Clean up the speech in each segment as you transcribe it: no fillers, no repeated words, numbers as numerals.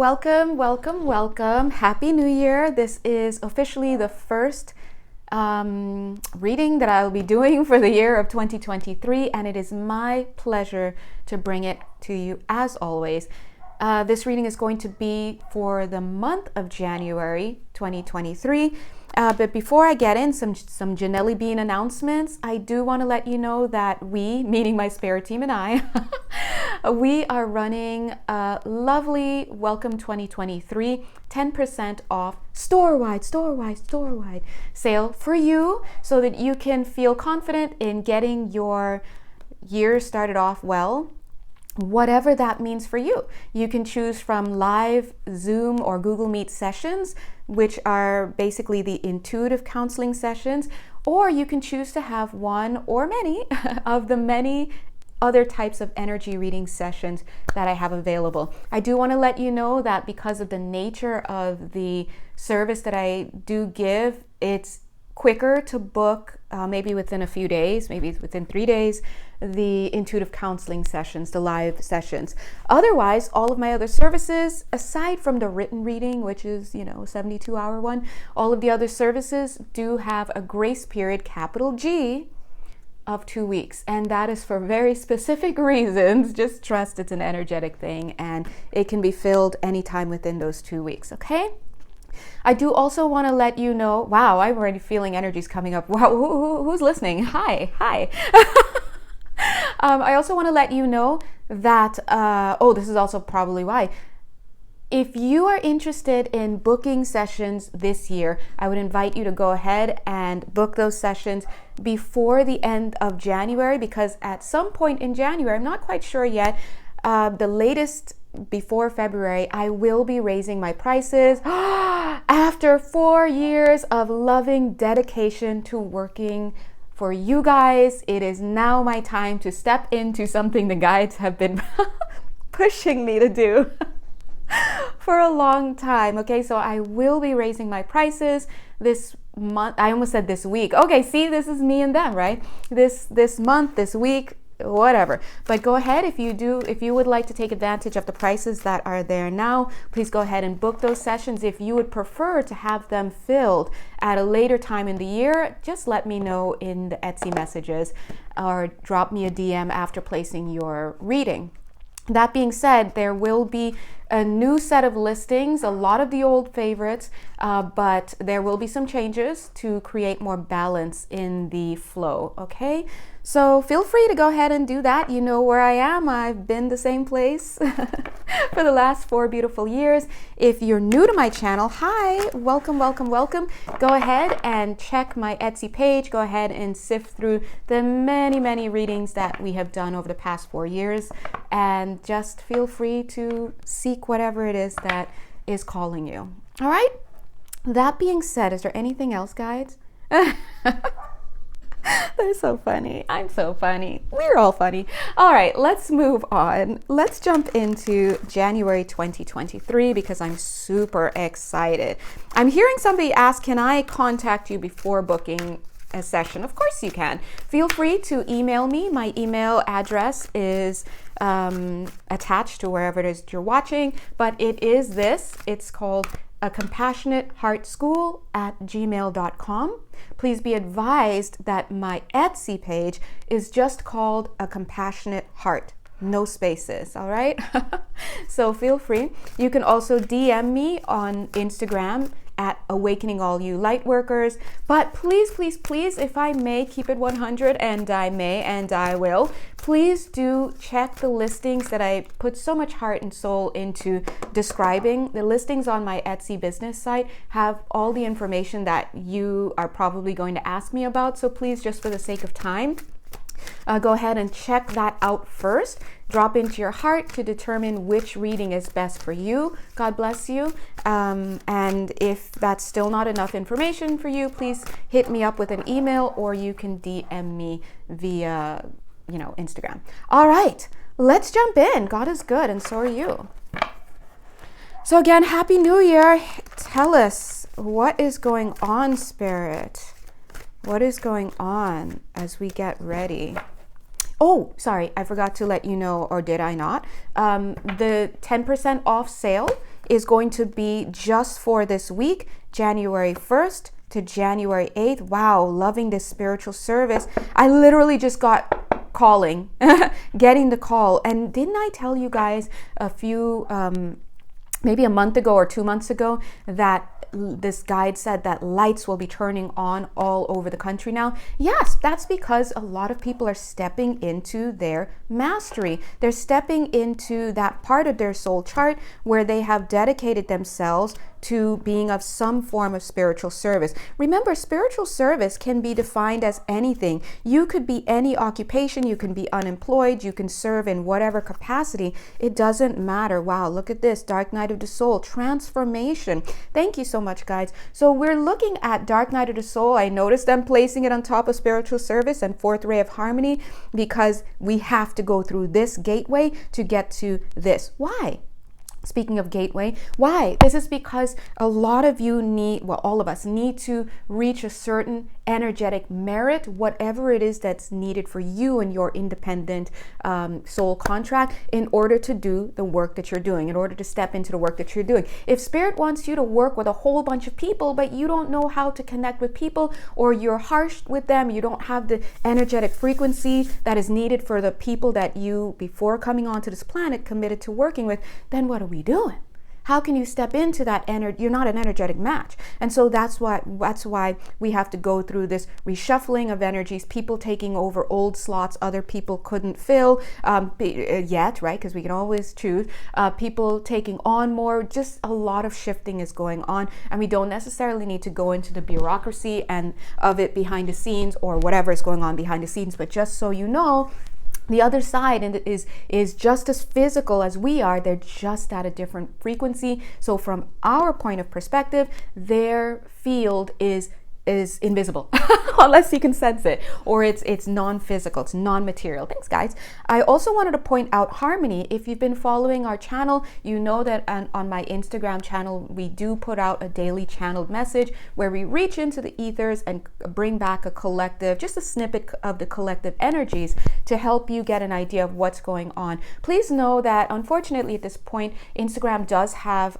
welcome. Happy New Year. This is officially the first reading that I'll be doing for the year of 2023, and it is my pleasure to bring it to you as always. This reading is going to be for the month of January 2023. But before I get in some Janelli Bean announcements, I do want to let you know that we, meaning my spirit team and I, we are running a lovely Welcome 2023 10% off store-wide sale for you so that you can feel confident in getting your year started off well. Whatever that means for you. You can choose from live Zoom or Google Meet sessions, which are basically the intuitive counseling sessions, or you can choose to have one or many of the many other types of energy reading sessions that I have available. I do want to let you know that because of the nature of the service that I do give, it's quicker to book maybe within a few days, maybe within 3 days, the intuitive counseling sessions, the live sessions. Otherwise, all of my other services, aside from the written reading, which is, a 72-hour one, all of the other services do have a grace period, capital G, of 2 weeks. And that is for very specific reasons. Just trust it's an energetic thing and it can be filled anytime within those 2 weeks, okay? I do also want to let you know, wow, I'm already feeling energies coming up. Wow, who's listening? Hi. I also want to let you know that, this is also probably why. If you are interested in booking sessions this year, I would invite you to go ahead and book those sessions before the end of January, because at some point in January, I'm not quite sure yet, the latest before February, I will be raising my prices. After 4 years of loving dedication to working for you guys, it is now my time to step into something the guides have been pushing me to do for a long time. Okay, so I will be raising my prices this month. I almost said this week. Okay, see, this is me and them, right? This month, this week, whatever. But go ahead, if you would like to take advantage of the prices that are there now, please go ahead and book those sessions. If you would prefer to have them filled at a later time in the year, just let me know in the Etsy messages or drop me a DM after placing your reading. That being said, there will be a new set of listings, a lot of the old favorites, but there will be some changes to create more balance in the flow, okay? So feel free to go ahead and do that. You know where I am. I've been the same place for the last 4 beautiful years. If you're new to my channel, hi, welcome. Go ahead and check my Etsy page. Go ahead and sift through the many readings that we have done over the past 4 years, and just feel free to seek whatever it is that is calling you. All right? That being said, is there anything else, guides? They're so funny. I'm so funny. We're all funny. All right, let's move on. Let's jump into January 2023 because I'm super excited. I'm hearing somebody ask, can I contact you before booking a session? Of course you can. Feel free to email me. My email address is attached to wherever it is you're watching, but it is this. It's called a compassionate heart school at gmail.com. Please be advised that my Etsy page is just called a compassionate heart, no spaces, all right? So feel free. You can also DM me on Instagram at Awakening All You Lightworkers. But please, if I may keep it 100, and I may and I will, please do check the listings that I put so much heart and soul into describing. The listings on my Etsy business site have all the information that you are probably going to ask me about. So please, just for the sake of time, go ahead and check that out first. Drop into your heart to determine which reading is best for you. God bless you. And if that's still not enough information for you, please hit me up with an email, or you can DM me via, Instagram. All right, let's jump in. God is good, and so are you. So again, Happy New Year. Tell us, what is going on, Spirit? What is going on as we get ready? Oh, sorry, I forgot to let you know, or did I not? The 10% off sale is going to be just for this week, January 1st to January 8th. Wow, loving this spiritual service. I literally just got calling, getting the call. And didn't I tell you guys a few, maybe a month ago or 2 months ago, that this guide said that lights will be turning on all over the country now? Yes, that's because a lot of people are stepping into their mastery. They're stepping into that part of their soul chart where they have dedicated themselves to being of some form of spiritual service. Remember, spiritual service can be defined as anything. You could be any occupation, you can be unemployed, you can serve in whatever capacity. It doesn't matter. Wow, look at this, Dark Night of the Soul, transformation. Thank you so much, guys. So we're looking at Dark Night of the Soul. I noticed them placing it on top of spiritual service and Fourth Ray of Harmony because we have to go through this gateway to get to this. Why? Speaking of gateway, why? This is because a lot of you need, well, all of us need to reach a certain energetic merit, whatever it is that's needed for you and your independent soul contract in order to do the work that you're doing, in order to step into the work that you're doing. If Spirit wants you to work with a whole bunch of people, but you don't know how to connect with people, or you're harsh with them, you don't have the energetic frequency that is needed for the people that you, before coming onto this planet, committed to working with, then what are we doing? How can you step into that energy? You're not an energetic match. And so that's why we have to go through this reshuffling of energies, people taking over old slots other people couldn't fill yet, right? Because we can always choose. People taking on more, just a lot of shifting is going on. And we don't necessarily need to go into the bureaucracy and of it behind the scenes or whatever is going on behind the scenes. But just so you know, the other side is just as physical as we are. They're just at a different frequency. So from our point of perspective, their field is invisible unless you can sense it, or it's non-physical, it's non-material. Thanks, guys. I also wanted to point out harmony. If you've been following our channel, you know that on my Instagram channel we do put out a daily channeled message where we reach into the ethers and bring back a collective, just a snippet of the collective energies to help you get an idea of what's going on. Please know that unfortunately at this point Instagram does have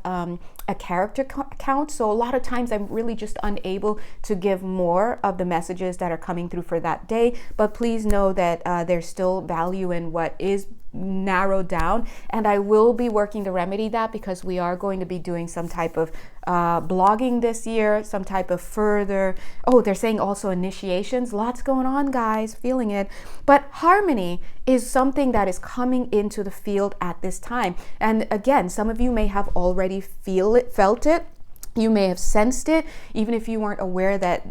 a character count, so a lot of times I'm really just unable to give more of the messages that are coming through for that day. But please know that there's still value in what is narrowed down, and I will be working to remedy that, because we are going to be doing some type of blogging this year, some type of further, they're saying also initiations. Lots going on, guys, feeling it. But harmony is something that is coming into the field at this time. And again, some of you may have already felt it. You may have sensed it, even if you weren't aware that,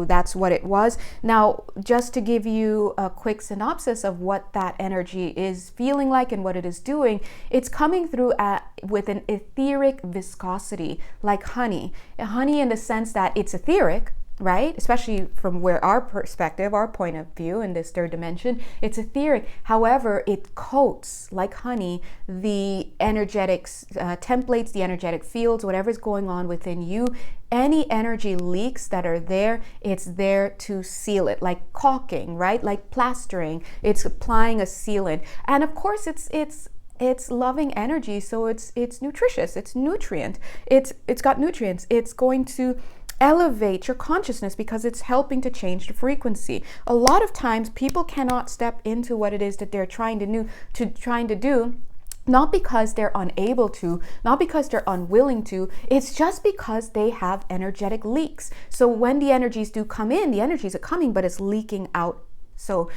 that's what it was. Now, just to give you a quick synopsis of what that energy is feeling like and what it is doing, it's coming through with an etheric viscosity, like honey. Honey in the sense that it's etheric, right? Especially from where our perspective, our point of view in this third dimension, it's etheric. However, it coats like honey the energetic templates, the energetic fields, whatever's going on within you. Any energy leaks that are there, it's there to seal it, like caulking, right? Like plastering. It's applying a sealant, and of course, it's loving energy, so it's nutritious. It's nutrient. It's got nutrients. It's going to elevate your consciousness because it's helping to change the frequency. A lot of times people cannot step into what it is that they're trying to do, not because they're unable to, not because they're unwilling to, it's just because they have energetic leaks. So when the energies do come in, the energies are coming, but it's leaking out. So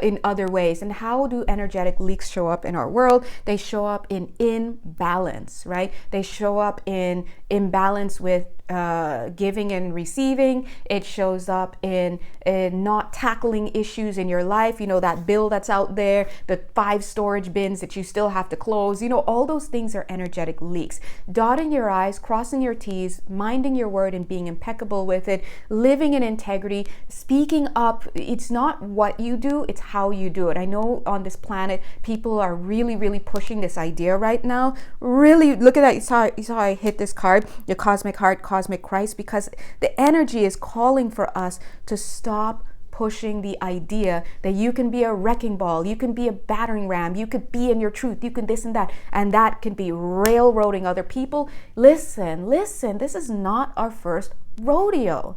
in other ways. And how do energetic leaks show up in our world? They show up in imbalance, right? They show up in imbalance with giving and receiving. It shows up in not tackling issues in your life. That bill that's out there, the 5 storage bins that you still have to close. All those things are energetic leaks. Dotting your I's, crossing your T's, minding your word and being impeccable with it, living in integrity, speaking up. It's not what you do, it's how you do it. I know on this planet, people are really, really pushing this idea right now. Really, look at that. You saw I hit this card, your cosmic heart, cosmic Christ, because the energy is calling for us to stop pushing the idea that you can be a wrecking ball, you can be a battering ram, you could be in your truth, you can this and that can be railroading other people. Listen, this is not our first rodeo.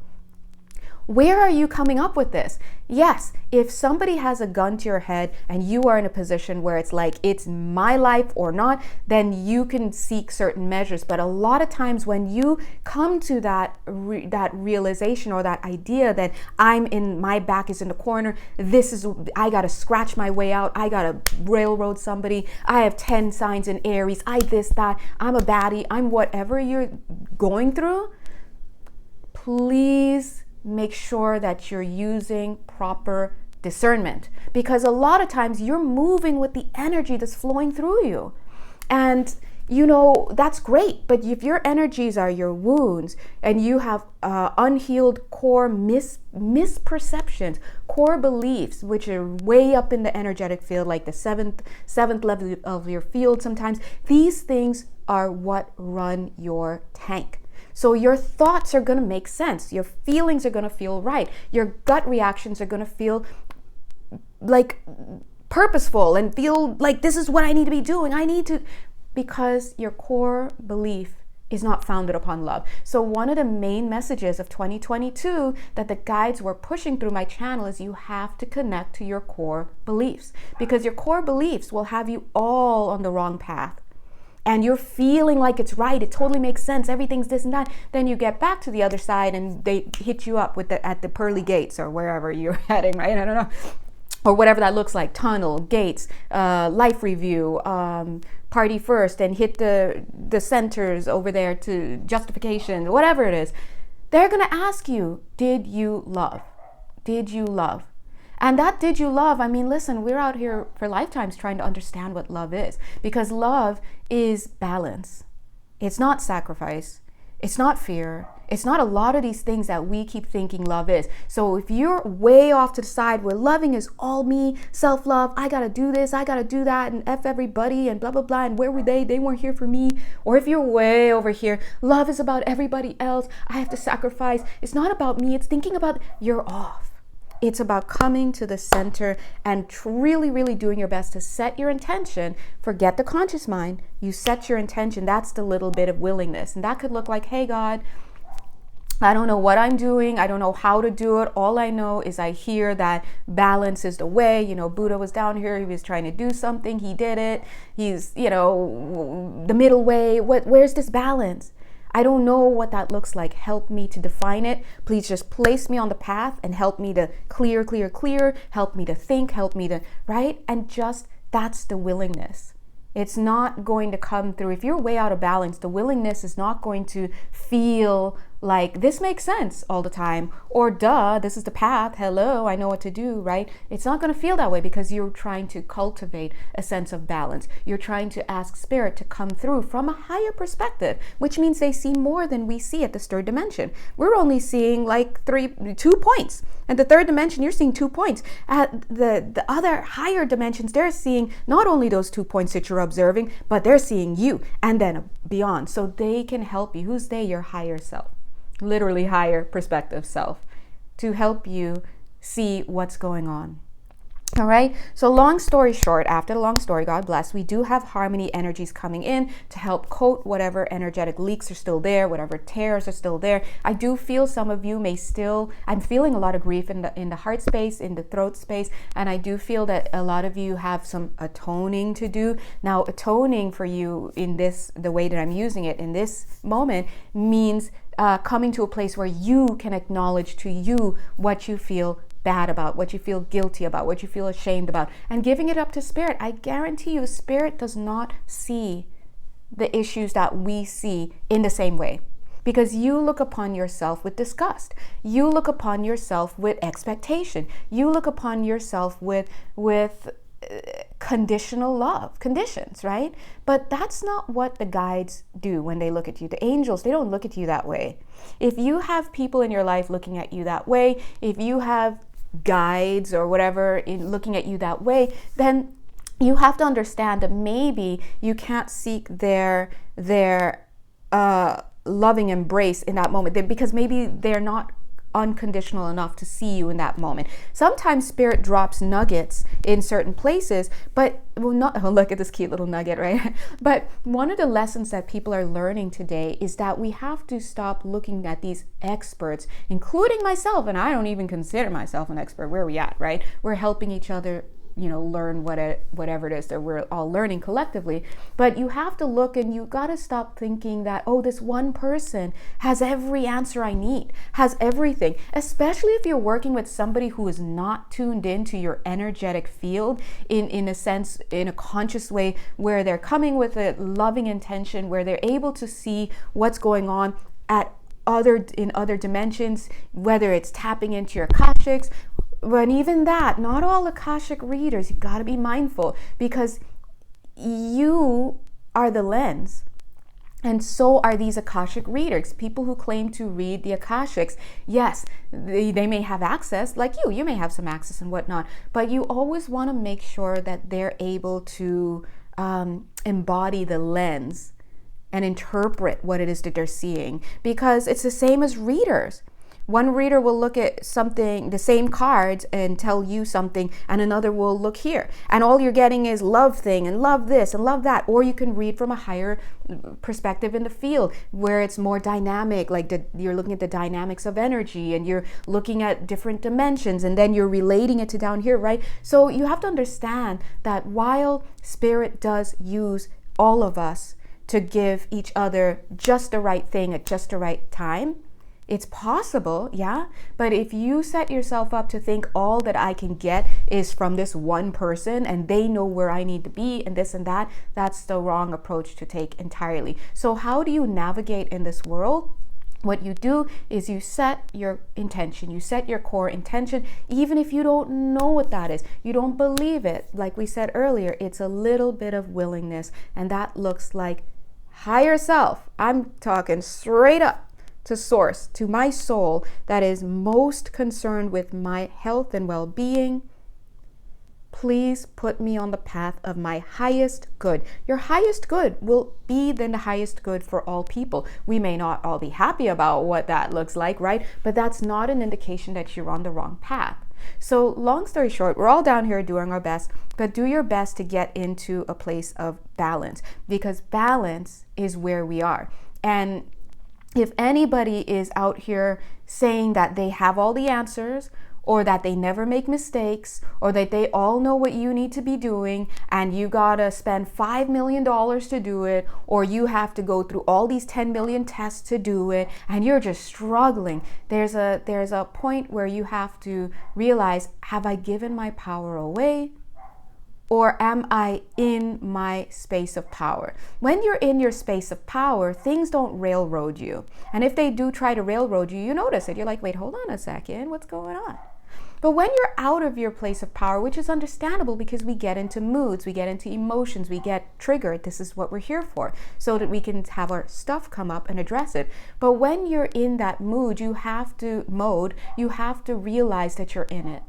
Where are you coming up with this? Yes, if somebody has a gun to your head and you are in a position where it's like, it's my life or not, then you can seek certain measures. But a lot of times when you come to that realization or that idea that my back is in the corner, I got to scratch my way out, I got to railroad somebody, I have 10 signs in Aries, I'm a baddie, I'm whatever you're going through, please make sure that you're using proper discernment, because a lot of times you're moving with the energy that's flowing through you. And that's great, but if your energies are your wounds and you have unhealed core misperceptions, core beliefs, which are way up in the energetic field, like the seventh level of your field sometimes, these things are what run your tank. So your thoughts are going to make sense. Your feelings are going to feel right. Your gut reactions are going to feel like purposeful and feel like this is what I need to be doing. Because your core belief is not founded upon love. So one of the main messages of 2022 that the guides were pushing through my channel is you have to connect to your core beliefs, because your core beliefs will have you all on the wrong path. And you're feeling like it's right, it totally makes sense, everything's this and that. Then you get back to the other side and they hit you up at the pearly gates or wherever you're heading, right? I don't know. Or whatever that looks like, tunnel, gates, life review, party first, and hit the centers over there to justification, whatever it is. They're gonna ask you, did you love? Did you love? And that did you love, listen, we're out here for lifetimes trying to understand what love is, because love is balance. It's not sacrifice. It's not fear. It's not a lot of these things that we keep thinking love is. So if you're way off to the side where loving is all me, self-love, I gotta do this, I gotta do that, and F everybody, and blah, blah, blah, and where were they? They weren't here for me. Or if you're way over here, love is about everybody else, I have to sacrifice. It's not about me, it's thinking about you're off. It's about coming to the center and really, really doing your best to set your intention. Forget the conscious mind. You set your intention. That's the little bit of willingness. And that could look like, hey, God, I don't know what I'm doing. I don't know how to do it. All I know is I hear that balance is the way. Buddha was down here. He was trying to do something. He did it. He's, the middle way. Where's this balance? I don't know what that looks like. Help me to define it. Please just place me on the path and help me to clear. Help me to think, right? And just, that's the willingness. It's not going to come through. If you're way out of balance, the willingness is not going to feel like this makes sense all the time, or duh, this is the path, hello, I know what to do, right? It's not going to feel that way, because you're trying to cultivate a sense of balance. You're trying to ask spirit to come through from a higher perspective, which means they see more than we see at this third dimension. We're only seeing like 2 points. And the third dimension, you're seeing 2 points. At the other higher dimensions, they're seeing not only those 2 points that you're observing, but they're seeing you and then beyond. So they can help you. Who's they? Your higher self. Literally higher perspective self, to help you see what's going on. All right. So long story short, after the long story, God bless, we do have harmony energies coming in to help coat whatever energetic leaks are still there, whatever tears are still there. I do feel some of you I'm feeling a lot of grief in the heart space, in the throat space. And I do feel that a lot of you have some atoning to do. Now, atoning for you the way that I'm using it in this moment means coming to a place where you can acknowledge to you what you feel bad about, what you feel guilty about, what you feel ashamed about, and giving it up to spirit. I guarantee you, spirit does not see the issues that we see in the same way, because you look upon yourself with disgust. You look upon yourself with expectation. You look upon yourself with conditional love, conditions, right? But that's not what the guides do when they look at you. The angels, they don't look at you that way. If you have people in your life looking at you that way, if you have guides or whatever looking at you that way, then you have to understand that maybe you can't seek their loving embrace in that moment, because maybe they're not unconditional enough to see you in that moment. Sometimes spirit drops nuggets in certain places, but look at this cute little nugget, right? But one of the lessons that people are learning today is that we have to stop looking at these experts, including myself, and I don't even consider myself an expert. Where are we at, right? We're helping each other, learn whatever it is that we're all learning collectively. But you have to look, and you got to stop thinking that, oh, this one person has every answer I need, has everything, especially if you're working with somebody who is not tuned into your energetic field in a sense, in a conscious way, where they're coming with a loving intention, where they're able to see what's going on in other dimensions, whether it's tapping into your Akashics. But even that, not all Akashic readers, you got to be mindful, because you are the lens, and so are these Akashic readers. People who claim to read the Akashics, yes, they may have access, like you may have some access and whatnot, but you always want to make sure that they're able to embody the lens and interpret what it is that they're seeing, because it's the same as readers. One reader will look at something, the same cards, and tell you something, and another will look here. And all you're getting is love thing and love this and love that. Or you can read from a higher perspective in the field where it's more dynamic, like you're looking at the dynamics of energy, and you're looking at different dimensions, and then you're relating it to down here, right? So you have to understand that while Spirit does use all of us to give each other just the right thing at just the right time, it's possible, yeah, but if you set yourself up to think all that I can get is from this one person and they know where I need to be and this and that, that's the wrong approach to take entirely. So how do you navigate in this world? What you do is you set your intention, you set your core intention, even if you don't know what that is, you don't believe it. Like we said earlier, it's a little bit of willingness, and that looks like higher self. I'm talking straight up to source, to my soul that is most concerned with my health and well-being. Please put me on the path of my highest good. Your highest good will be then the highest good for all people. We may not all be happy about what that looks like, right? But that's not an indication that you're on the wrong path. So long story short, we're all down here doing our best, but do your best to get into a place of balance, because balance is where we are. And if anybody is out here saying that they have all the answers, or that they never make mistakes, or that they all know what you need to be doing, and you gotta spend $5 million to do it, or you have to go through all these 10 million tests to do it, and you're just struggling, there's a point where you have to realize, have I given my power away? Or am I in my space of power? When you're in your space of power, things don't railroad you. And if they do try to railroad you, you notice it. You're like, wait, hold on a second, what's going on? But when you're out of your place of power, which is understandable because we get into moods, we get into emotions, we get triggered. This is what we're here for, so that we can have our stuff come up and address it. But when you're in that mood, you have to realize that you're in it.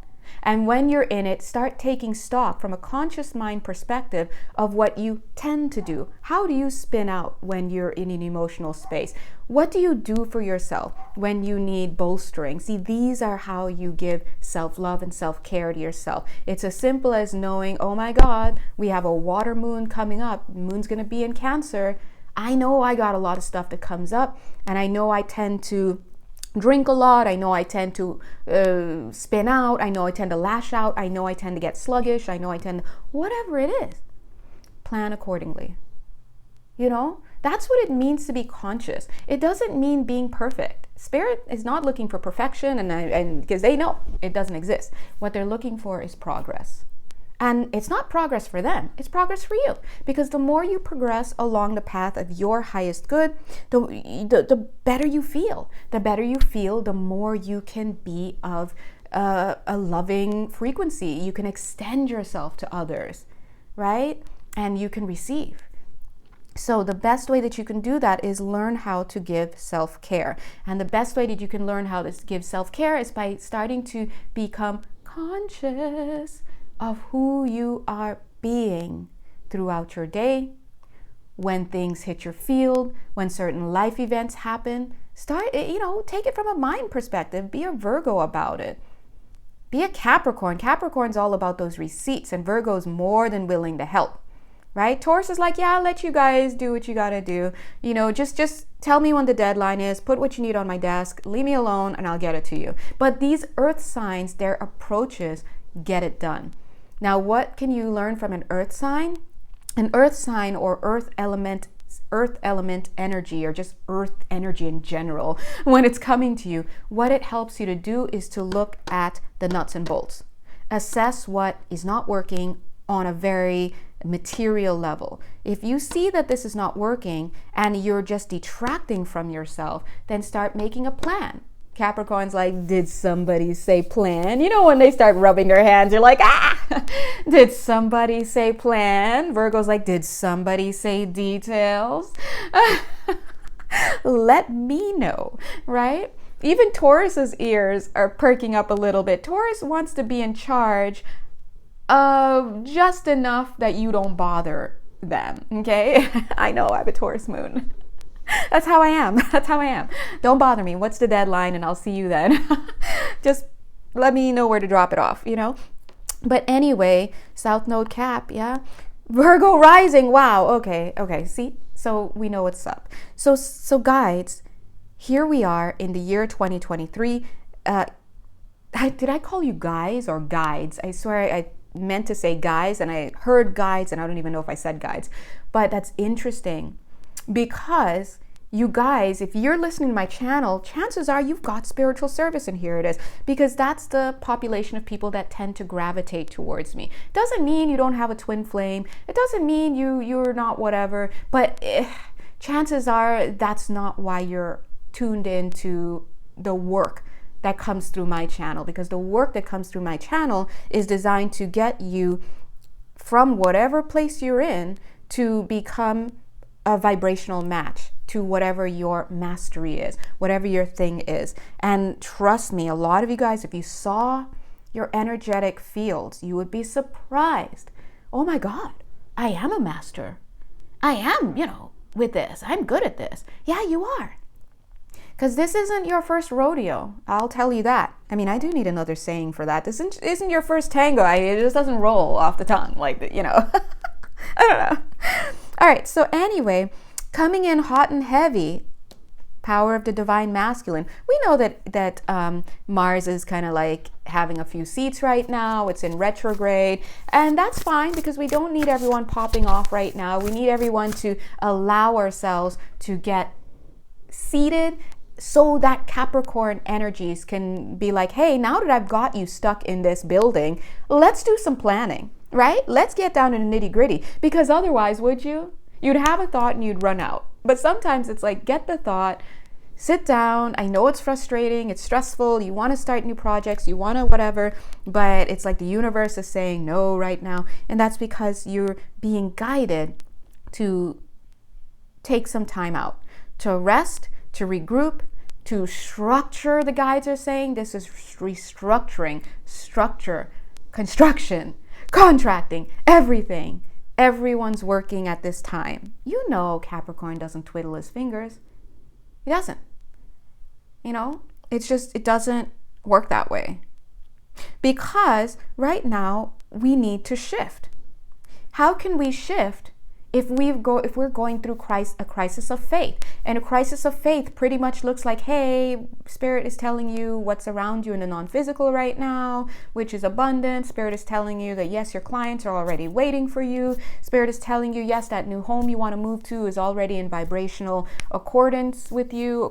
And when you're in it, start taking stock from a conscious mind perspective of what you tend to do. How do you spin out when you're in an emotional space? What do you do for yourself when you need bolstering? See, these are how you give self-love and self-care to yourself. It's as simple as knowing, oh my God, we have a water moon coming up. The moon's going to be in Cancer. I know I got a lot of stuff that comes up, and I know I tend to drink a lot. I know I tend to spin out. I know I tend to lash out. I know I tend to get sluggish. I know I tend to, whatever it is, plan accordingly. You know, that's what it means to be conscious. It doesn't mean being perfect. Spirit is not looking for perfection, and because they know it doesn't exist. What they're looking for is progress. And it's not progress for them, it's progress for you. Because the more you progress along the path of your highest good, the better you feel. The better you feel, the more you can be of a loving frequency. You can extend yourself to others, right? And you can receive. So the best way that you can do that is learn how to give self-care. And the best way that you can learn how to give self-care is by starting to become conscious of who you are being throughout your day. When things hit your field, when certain life events happen, Start, take it from a mind perspective. Be a Virgo about it. Be a Capricorn. Capricorn's all about those receipts, and Virgo's more than willing to help, right? Taurus is like, yeah, I'll let you guys do what you got to do. Just tell me when the deadline is, put what you need on my desk, leave me alone, and I'll get it to you. But these earth signs, their approaches get it done. Now, what can you learn from an earth sign? An earth sign or earth element energy, or just earth energy in general, when it's coming to you, what it helps you to do is to look at the nuts and bolts. Assess what is not working on a very material level. If you see that this is not working and you're just detracting from yourself, then start making a plan. Capricorn's like, did somebody say plan? When they start rubbing their hands, you're like, did somebody say plan? Virgo's like, did somebody say details? Let me know, right? Even Taurus's ears are perking up a little bit. Taurus wants to be in charge of just enough that you don't bother them, okay? I know, I have a Taurus moon. That's how I am. Don't bother me. What's the deadline? And I'll see you then. Just let me know where to drop it off, But anyway, South Node Cap, yeah. Virgo rising. Wow. Okay. See? So we know what's up. So guides, here we are in the year 2023. Did I call you guys or guides? I swear I meant to say guys, and I heard guides, and I don't even know if I said guides. But that's interesting. Because you guys, if you're listening to my channel, chances are you've got spiritual service, and here it is, because that's the population of people that tend to gravitate towards me. Doesn't mean you don't have a twin flame. It doesn't mean you're not whatever, but chances are that's not why you're tuned into the work that comes through my channel, because the work that comes through my channel is designed to get you from whatever place you're in to become a vibrational match to whatever your mastery is, whatever your thing is. And trust me, a lot of you guys, if you saw your energetic fields, you would be surprised. Oh my God, I am a master. I am, with this. I'm good at this. Yeah, you are. Because this isn't your first rodeo. I'll tell you that. I mean, I do need another saying for that. This isn't your first tango. It just doesn't roll off the tongue like, I don't know. All right, so anyway, coming in hot and heavy, power of the divine masculine. We know that Mars is kind of like having a few seats right now. It's in retrograde, and that's fine because we don't need everyone popping off right now. We need everyone to allow ourselves to get seated so that Capricorn energies can be like, hey, now that I've got you stuck in this building, let's do some planning. Right? Let's get down to the nitty gritty, because otherwise, would you? You'd have a thought and you'd run out. But sometimes it's like, get the thought, sit down. I know it's frustrating. It's stressful. You want to start new projects. You want to whatever, but it's like the universe is saying no right now. And that's because you're being guided to take some time out, to rest, to regroup, to structure. The guides are saying this is restructuring, structure, construction, contracting, everything. Everyone's working at this time. Capricorn doesn't twiddle his fingers. He doesn't. It's just, it doesn't work that way. Because right now we need to shift. How can we shift if we're going through a crisis of faith? And a crisis of faith pretty much looks like, hey, Spirit is telling you what's around you in the non-physical right now, which is abundance. Spirit is telling you that, yes, your clients are already waiting for you. Spirit is telling you, yes, that new home you want to move to is already in vibrational accordance with you,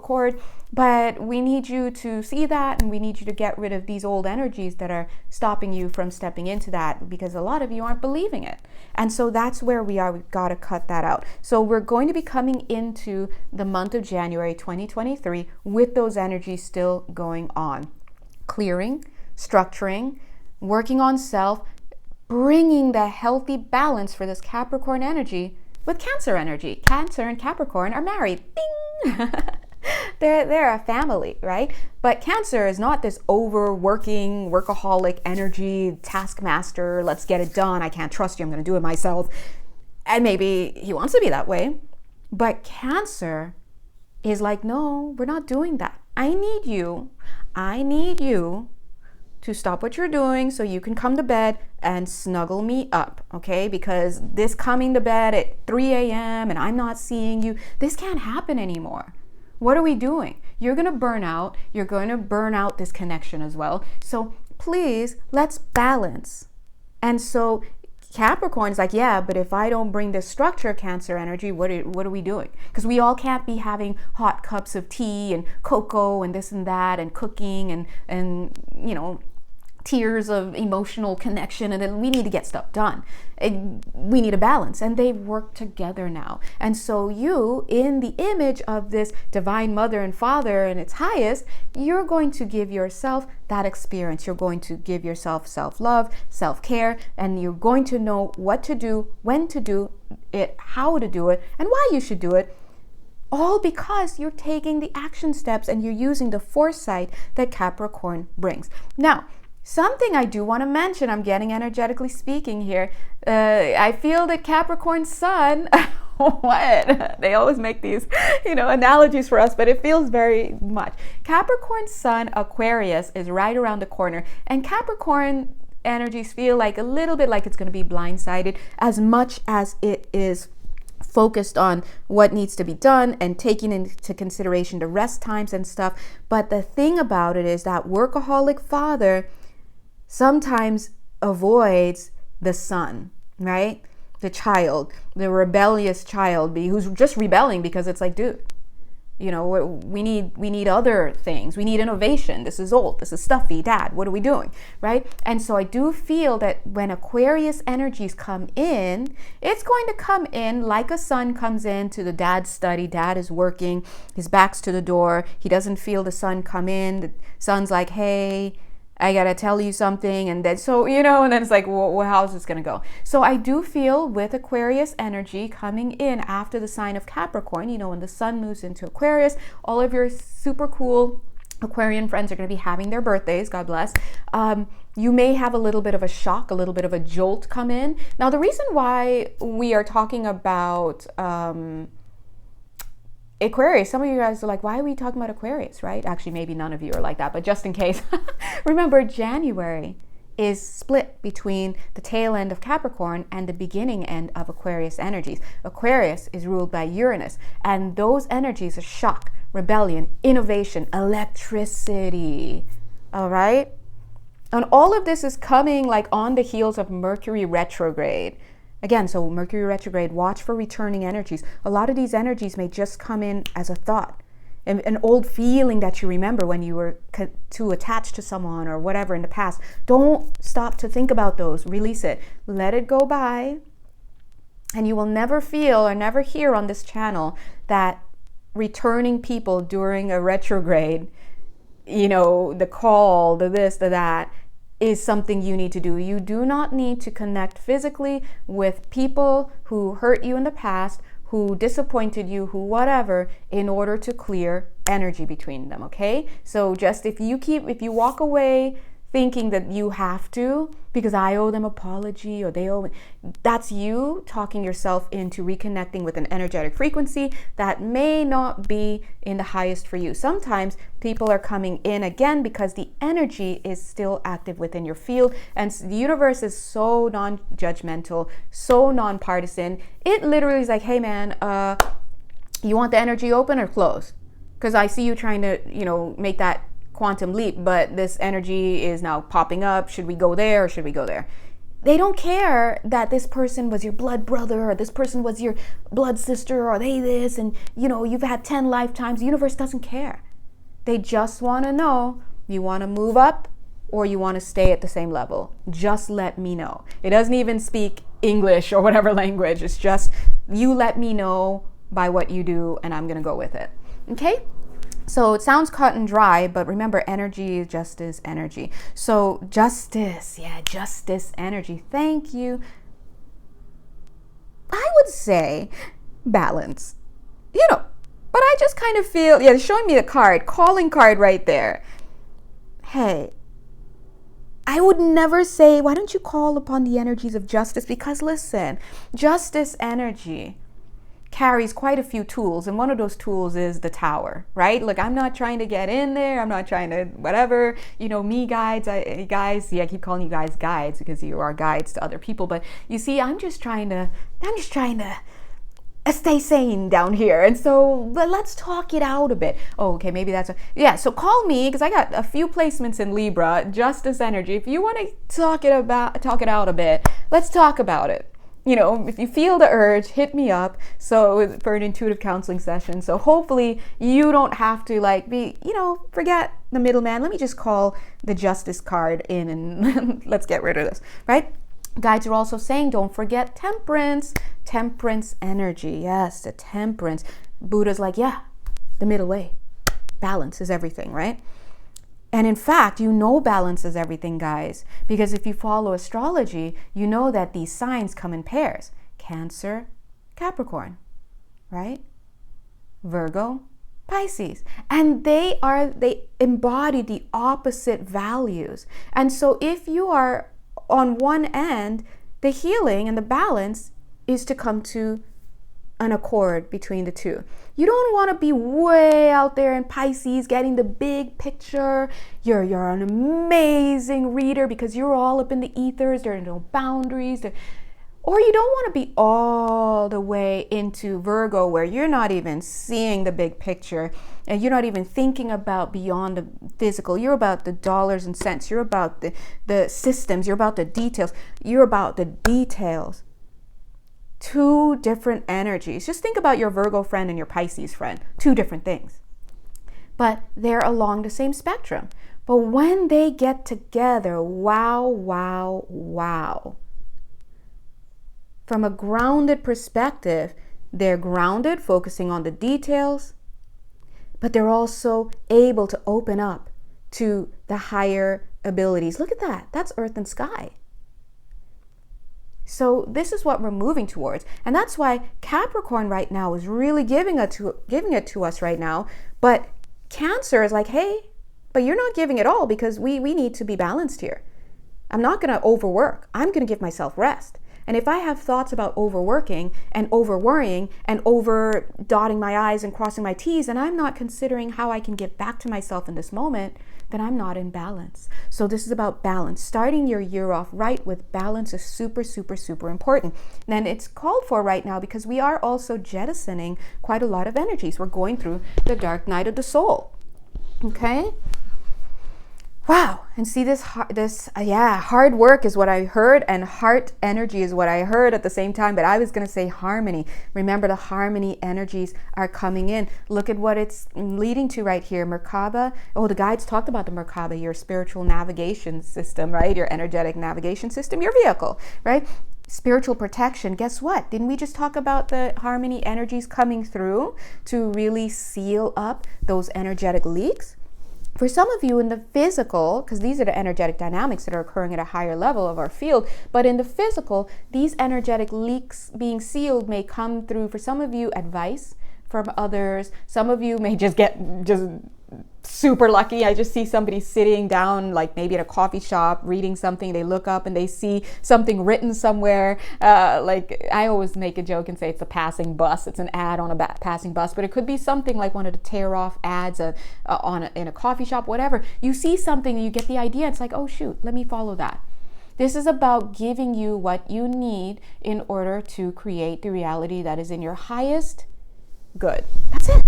but we need you to see that, and we need you to get rid of these old energies that are stopping you from stepping into that, because a lot of you aren't believing it. And so that's where we are. We've got to cut that out. So we're going to be coming into the month of January 2023 with those energies still going on. Clearing, structuring, working on self, bringing the healthy balance for this Capricorn energy with Cancer energy. Cancer and Capricorn are married. Ding! They're a family, right? But Cancer is not this overworking, workaholic energy, taskmaster, let's get it done, I can't trust you, I'm going to do it myself. And maybe he wants to be that way. But Cancer is like, no, we're not doing that. I need you to stop what you're doing so you can come to bed and snuggle me up, okay? Because this coming to bed at 3 a.m. and I'm not seeing you, this can't happen anymore. What are we doing? You're gonna burn out. You're going to burn out this connection as well. So please, let's balance. And so Capricorn is like, yeah, but if I don't bring this structure, Cancer energy, what are we doing? Because we all can't be having hot cups of tea and cocoa and this and that and cooking and tears of emotional connection, and then we need to get stuff done. We need a balance, and they work together now. And so you, in the image of this divine mother and father in its highest, you're going to give yourself that experience. You're going to give yourself self-love, self-care, and you're going to know what to do, when to do it, how to do it, and why you should do it. All because you're taking the action steps and you're using the foresight that Capricorn brings. Now, something I do want to mention, I'm getting energetically speaking here. I feel that Capricorn sun, what? They always make these, analogies for us, but it feels very much. Capricorn sun Aquarius is right around the corner, and Capricorn energies feel like a little bit like it's going to be blindsided as much as it is focused on what needs to be done and taking into consideration the rest times and stuff. But the thing about it is that workaholic father sometimes avoids the son, right? The child, the rebellious child who's just rebelling because it's like, dude, we need other things. We need innovation. This is old. This is stuffy. Dad, what are we doing? Right? And so I do feel that when Aquarius energies come in, it's going to come in like a son comes in to the dad's study. Dad is working. His back's to the door. He doesn't feel the son come in. The son's like, hey, I gotta tell you something, and then and then it's like, well, how's this gonna go? So I do feel with Aquarius energy coming in after the sign of Capricorn, when the sun moves into Aquarius, all of your super cool Aquarian friends are gonna be having their birthdays, God bless. You may have a little bit of a shock, a little bit of a jolt come in. Now, the reason why we are talking about Aquarius, some of you guys are like, why are we talking about Aquarius, right? Actually, maybe none of you are like that, but just in case. Remember, January is split between the tail end of Capricorn and the beginning end of Aquarius energies. Aquarius is ruled by Uranus, and those energies are shock, rebellion, innovation, electricity, all right? And all of this is coming like on the heels of Mercury retrograde. Again, so Mercury retrograde, watch for returning energies. A lot of these energies may just come in as a thought, an old feeling that you remember when you were too attached to someone or whatever in the past. Don't stop to think about those. Release it. Let it go by. And you will never feel or never hear on this channel that returning people during a retrograde, the call, the this, the that, is something you need to do. You do not need to connect physically with people who hurt you in the past, who disappointed you, who whatever, in order to clear energy between them, okay? So just if you walk away thinking that you have to, because I owe them apology or they owe me, that's you talking yourself into reconnecting with an energetic frequency that may not be in the highest for you. Sometimes people are coming in again because the energy is still active within your field, and the universe is so non-judgmental, so non-partisan. It literally is like, hey man, you want the energy open or closed? Because I see you trying to, make that quantum leap, but this energy is now popping up. Should we go there or should we go there? They don't care that this person was your blood brother or this person was your blood sister or they this and you've had 10 lifetimes. The universe doesn't care. They just want to know, you want to move up or you want to stay at the same level. Just let me know. It doesn't even speak English or whatever language. It's just, you let me know by what you do and I'm going to go with it. Okay? So it sounds cut and dry, but remember, energy just is energy. So justice energy. Thank you. I would say balance, but I just kind of feel, showing me the card, calling card right there. Hey, I would never say, why don't you call upon the energies of justice? Because listen, justice energy carries quite a few tools, and one of those tools is the tower, right? Look, I'm not trying to get in there. I'm not trying to whatever, me guides, guys. Yeah, I keep calling you guys guides because you are guides to other people. But you see, I'm just trying to stay sane down here. And so let's talk it out a bit. Oh, okay, maybe so call me, because I got a few placements in Libra, Justice Energy. If you want to talk it out a bit, let's talk about it. If you feel the urge, hit me up for an intuitive counseling session. So hopefully you don't have to forget the middleman. Let me just call the Justice card in and let's get rid of this, right? Guides are also saying, don't forget temperance energy. Yes, the temperance. Buddha's like, yeah, the middle way. Balance is everything, right? And in fact, balance is everything, guys, because if you follow astrology, you know that these signs come in pairs. Cancer, Capricorn, right? Virgo, Pisces. And they embody the opposite values. And so if you are on one end, the healing and the balance is to come to an accord between the two. You don't want to be way out there in Pisces getting the big picture. You're an amazing reader because you're all up in the ethers. There are no boundaries. Or you don't want to be all the way into Virgo where you're not even seeing the big picture and you're not even thinking about beyond the physical. You're about the dollars and cents. You're about the systems. You're about the details. You're about the details. Two different energies. Just think about your Virgo friend and your Pisces friend. Two different things. But they're along the same spectrum. But when they get together, wow, wow, wow. From a grounded perspective, they're grounded, focusing on the details, but they're also able to open up to the higher abilities. Look at that. That's earth and sky. So this is what we're moving towards. And that's why Capricorn right now is really giving it to us right now. But Cancer is like, hey, but you're not giving it all because we need to be balanced here. I'm not going to overwork. I'm going to give myself rest. And if I have thoughts about overworking and over-worrying and over-dotting my I's and crossing my T's, and I'm not considering how I can give back to myself in this moment, then I'm not in balance. So this is about balance. Starting your year off right with balance is super, super, super important. And it's called for right now because we are also jettisoning quite a lot of energies. We're going through the dark night of the soul. Okay? Wow. And see hard work is what I heard, and heart energy is what I heard at the same time, but I was going to say harmony. Remember, the harmony energies are coming in. Look at what it's leading to right here. Merkaba. Oh, the guides talked about the Merkaba, your spiritual navigation system, right? Your energetic navigation system, your vehicle, right? Spiritual protection. Guess what? Didn't we just talk about the harmony energies coming through to really seal up those energetic leaks? For some of you in the physical, because these are the energetic dynamics that are occurring at a higher level of our field, but in the physical, these energetic leaks being sealed may come through, for some of you, advice from others. Some of you may just get super lucky. I just see somebody sitting down, like maybe at a coffee shop, reading something. They look up and they see something written somewhere. Like I always make a joke and say it's a passing bus. It's an ad on a passing bus, but it could be something like one of the tear off ads in a coffee shop, whatever. You see something and you get the idea. It's like, oh shoot, let me follow that. This is about giving you what you need in order to create the reality that is in your highest good. That's it.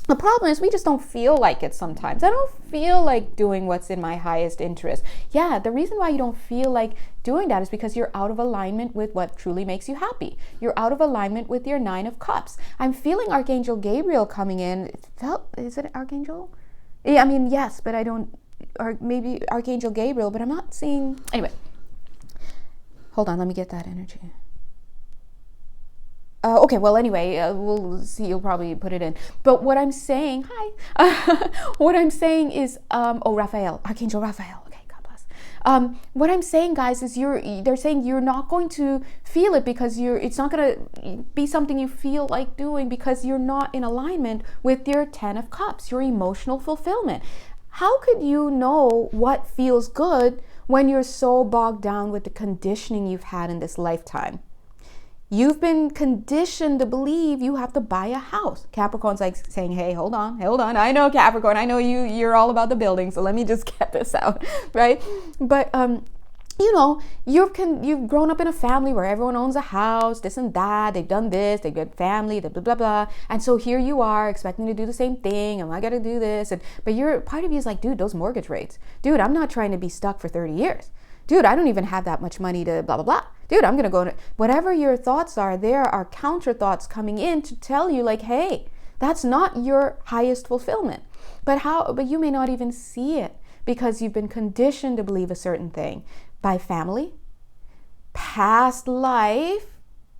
The problem is we just don't feel like it sometimes. I don't feel like doing what's in my highest interest. Yeah, the reason why you don't feel like doing that is because you're out of alignment with what truly makes you happy. You're out of alignment with your 9 of Cups. I'm feeling Archangel Gabriel coming in. Is it Archangel? Yeah, I mean, yes, but I don't, or maybe Archangel Gabriel, but I'm not seeing, anyway. Hold on, let me get that energy. Okay, well, anyway, we'll see. You'll probably put it in. But what I'm saying, what I'm saying is, Raphael, Archangel Raphael. Okay, God bless. What I'm saying, guys, is they're saying you're not going to feel it because it's not going to be something you feel like doing because you're not in alignment with your 10 of Cups, your emotional fulfillment. How could you know what feels good when you're so bogged down with the conditioning you've had in this lifetime? You've been conditioned to believe you have to buy a house. Capricorn's like saying, hey, hold on. I know, Capricorn, I know you're all about the building, so let me just get this out, right? But you've grown up in a family where everyone owns a house, this and that, they've done this, they've got family, blah, blah, blah, blah. And so here you are expecting to do the same thing, and I got to do this. But part of you is like, dude, those mortgage rates. Dude, I'm not trying to be stuck for 30 years. Dude, I don't even have that much money to blah, blah, blah. Dude, I'm going to go to whatever your thoughts are. There are counter thoughts coming in to tell you like, hey, that's not your highest fulfillment. But you may not even see it because you've been conditioned to believe a certain thing by family, past life,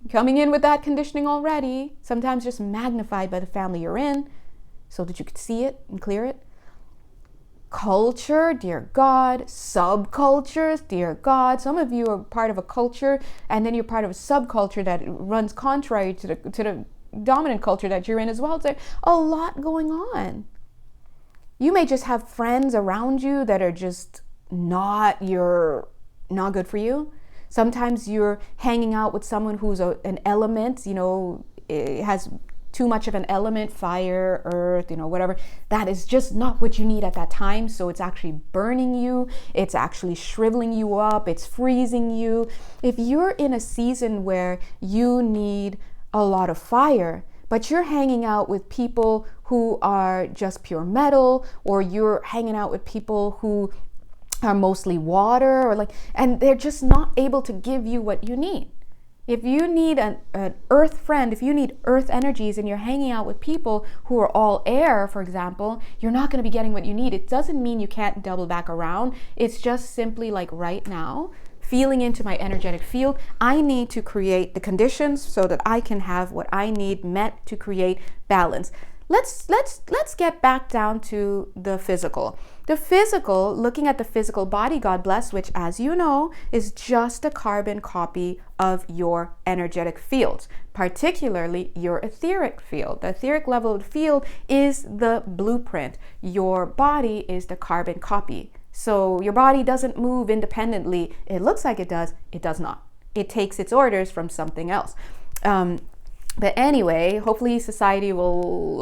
coming in with that conditioning already, sometimes just magnified by the family you're in so that you could see it and clear it. Culture, dear God. Subcultures, dear God. Some of you are part of a culture and then you're part of a subculture that runs contrary to the dominant culture that you're in as well. There's a lot going on. You may just have friends around you that are just not good for you. Sometimes you're hanging out with someone who's an element, it has too much of an element, fire, earth, whatever. That is just not what you need at that time. So it's actually burning you. It's actually shriveling you up. It's freezing you. If you're in a season where you need a lot of fire, but you're hanging out with people who are just pure metal, or you're hanging out with people who are mostly water, and they're just not able to give you what you need. If you need an earth friend, if you need earth energies and you're hanging out with people who are all air, for example, you're not going to be getting what you need. It doesn't mean you can't double back around. It's just simply like right now, feeling into my energetic field, I need to create the conditions so that I can have what I need met to create balance. Let's get back down to the physical. The physical, looking at the physical body, God bless, which, as you know, is just a carbon copy of your energetic fields, particularly your etheric field. The etheric level of the field is the blueprint. Your body is the carbon copy. So your body doesn't move independently. It looks like it does. It does not. It takes its orders from something else. But anyway, hopefully society will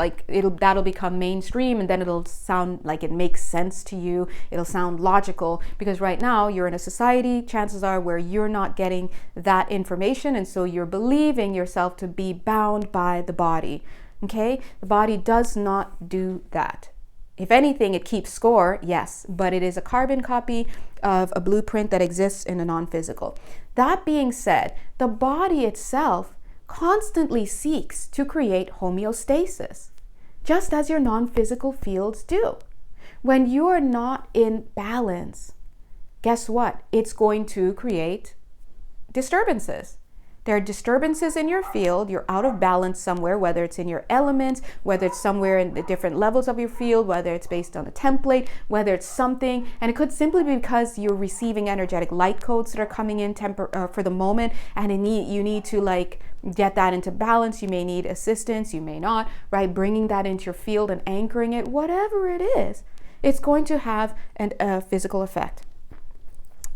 that'll become mainstream, and then it'll sound like it makes sense to you. It'll sound logical, because right now you're in a society, chances are, where you're not getting that information, and so you're believing yourself to be bound by the body. Okay? The body does not do that. If anything, it keeps score, yes, but it is a carbon copy of a blueprint that exists in a non-physical. That being said, the body itself constantly seeks to create homeostasis, just as your non-physical fields do. When you are not in balance, guess what? It's going to create disturbances. There are disturbances in your field. You're out of balance somewhere, whether it's in your elements, whether it's somewhere in the different levels of your field, whether it's based on a template, whether it's something. And it could simply be because you're receiving energetic light codes that are coming in for the moment, and you need to get that into balance. You may need assistance, you may not, right? Bringing that into your field and anchoring it, whatever it is, it's going to have a physical effect.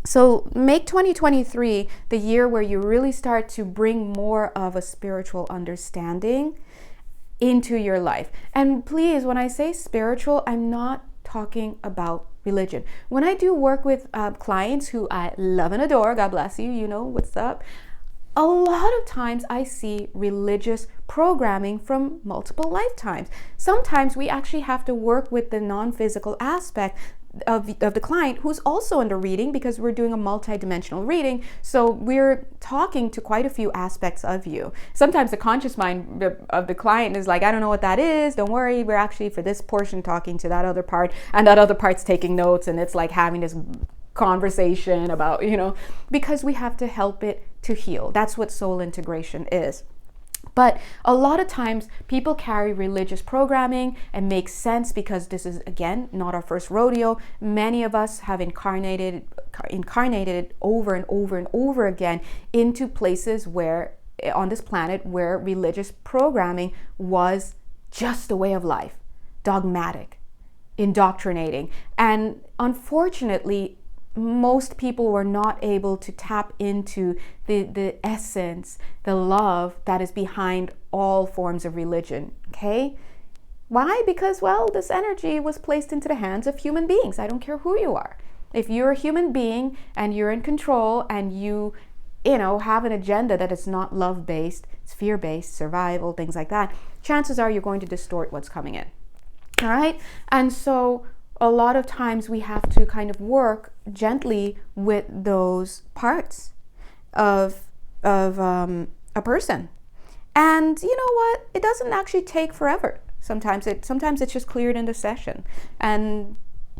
So make 2023 the year where you really start to bring more of a spiritual understanding into your life. And please, when I say spiritual, I'm not talking about religion. When I do work with clients who I love and adore, God bless you, you know what's up, a lot of times I see religious programming from multiple lifetimes. Sometimes we actually have to work with the non-physical aspect of the client who's also under reading, because we're doing a multi-dimensional reading. So we're talking to quite a few aspects of you. Sometimes the conscious mind of the client is like, I don't know what that is. Don't worry. We're actually, for this portion, talking to that other part, and that other part's taking notes, and it's like having this conversation about, because we have to help it to heal. That's what soul integration is. But a lot of times people carry religious programming, and makes sense because this is, again, not our first rodeo. Many of us have incarnated over and over and over again into places on this planet where religious programming was just a way of life, dogmatic, indoctrinating. And unfortunately, most people were not able to tap into the essence, the love that is behind all forms of religion, okay? Why? Because, well, this energy was placed into the hands of human beings. I don't care who you are. If you're a human being and you're in control and you have an agenda that is not love-based, it's fear-based, survival, things like that, chances are you're going to distort what's coming in. All right? And so a lot of times we have to kind of work gently with those parts of a person. And you know what? It doesn't actually take forever. Sometimes it's just cleared in the session. And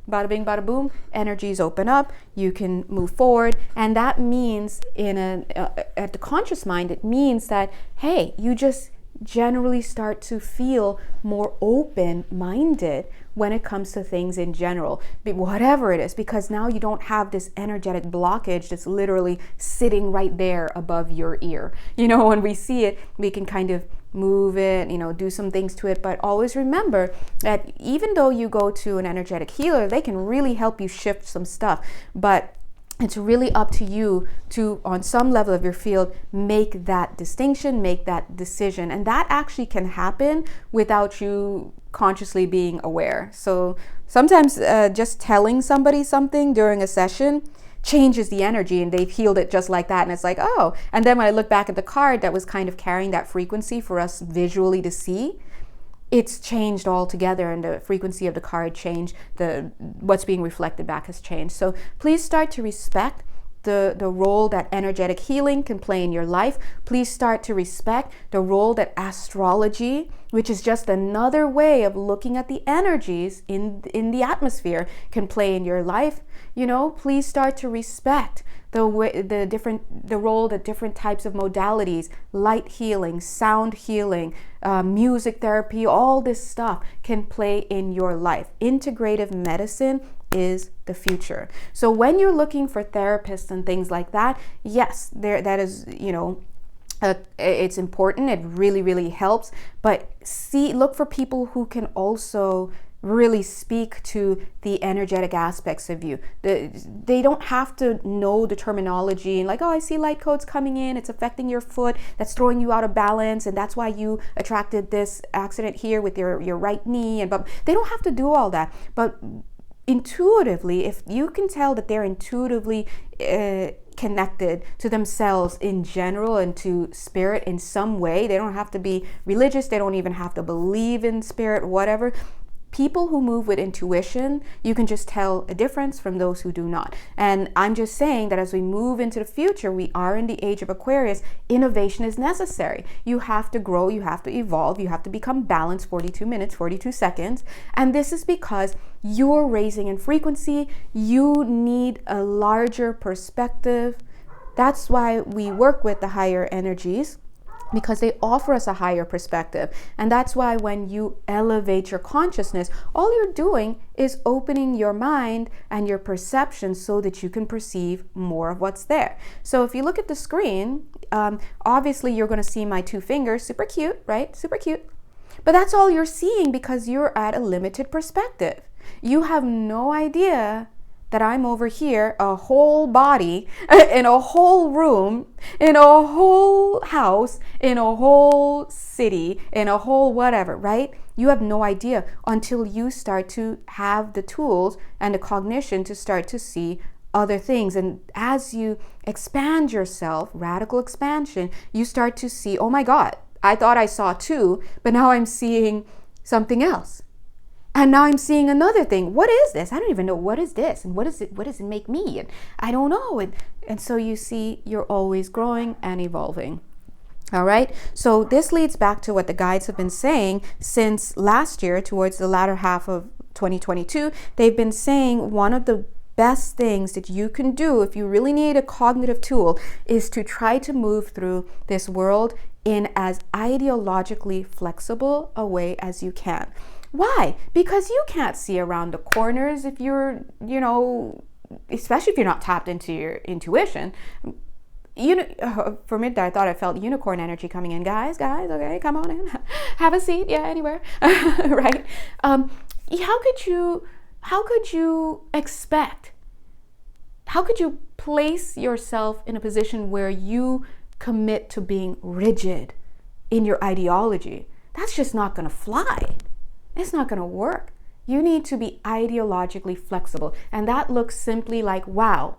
bada bing, bada boom, energies open up, you can move forward. And that means at the conscious mind, it means that, hey, you just generally start to feel more open-minded when it comes to things in general, whatever it is, because now you don't have this energetic blockage that's literally sitting right there above your ear. When we see it, we can kind of move it, do some things to it, but always remember that even though you go to an energetic healer, they can really help you shift some stuff, but it's really up to you to, on some level of your field, make that distinction, make that decision. And that actually can happen without you consciously being aware. So sometimes just telling somebody something during a session changes the energy and they've healed it just like that. And it's like, oh, and then when I look back at the card that was kind of carrying that frequency for us visually to see, it's changed altogether, and the frequency of the card changed, what's being reflected back has changed. So please start to respect the role that energetic healing can play in your life. Please start to respect the role that astrology, which is just another way of looking at the energies in the atmosphere, can play in your life. Please start to respect the role that different types of modalities, light healing, sound healing, music therapy, all this stuff can play in your life. Integrative medicine is the future. So when you're looking for therapists and things like that, yes, that is, it's important. It really, really helps. But look for people who can also really speak to the energetic aspects of you. They don't have to know the terminology and like, oh, I see light codes coming in, it's affecting your foot, that's throwing you out of balance, and that's why you attracted this accident here with your right knee. But they don't have to do all that. But intuitively, if you can tell that they're intuitively connected to themselves in general and to spirit in some way, they don't have to be religious, they don't even have to believe in spirit, whatever. People who move with intuition, you can just tell a difference from those who do not. And I'm just saying that as we move into the future, we are in the age of Aquarius, innovation is necessary. You have to grow, you have to evolve, you have to become balanced 42 minutes, 42 seconds. And this is because you're raising in frequency, you need a larger perspective. That's why we work with the higher energies, because they offer us a higher perspective. And that's why when you elevate your consciousness, all you're doing is opening your mind and your perception so that you can perceive more of what's there. So if you look at the screen, obviously you're going to see my 2 fingers, super cute, right? Super cute. But that's all you're seeing because you're at a limited perspective. You have no idea that I'm over here, a whole body, in a whole room, in a whole house, in a whole city, in a whole whatever, right? You have no idea until you start to have the tools and the cognition to start to see other things. And as you expand yourself, radical expansion, you start to see, oh my God, I thought I saw 2, but now I'm seeing something else. And now I'm seeing another thing. What is this? I don't even know. What is this? And what does it make me? And I don't know. And so you see, you're always growing and evolving. All right. So this leads back to what the guides have been saying since last year, towards the latter half of 2022. They've been saying one of the best things that you can do if you really need a cognitive tool is to try to move through this world in as ideologically flexible a way as you can. Why? Because you can't see around the corners if you're, especially if you're not tapped into your intuition. For a minute I thought I felt unicorn energy coming in. Guys, okay, come on in. Have a seat, yeah, anywhere, right? How could you expect how could you place yourself in a position where you commit to being rigid in your ideology? That's just not going to fly. It's not going to work. You need to be ideologically flexible. And that looks simply like, wow,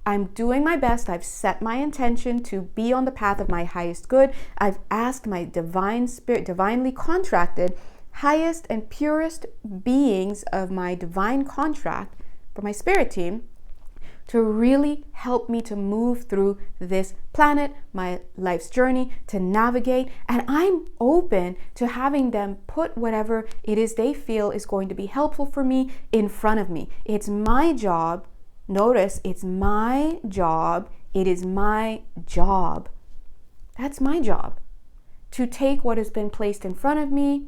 I'm doing my best. I've set my intention to be on the path of my highest good. I've asked my divine spirit, divinely contracted, highest and purest beings of my divine contract for my spirit team to really help me to move through this planet, my life's journey, to navigate. And I'm open to having them put whatever it is they feel is going to be helpful for me in front of me. It's my job. Notice, it's my job. It is my job. That's my job. To take what has been placed in front of me,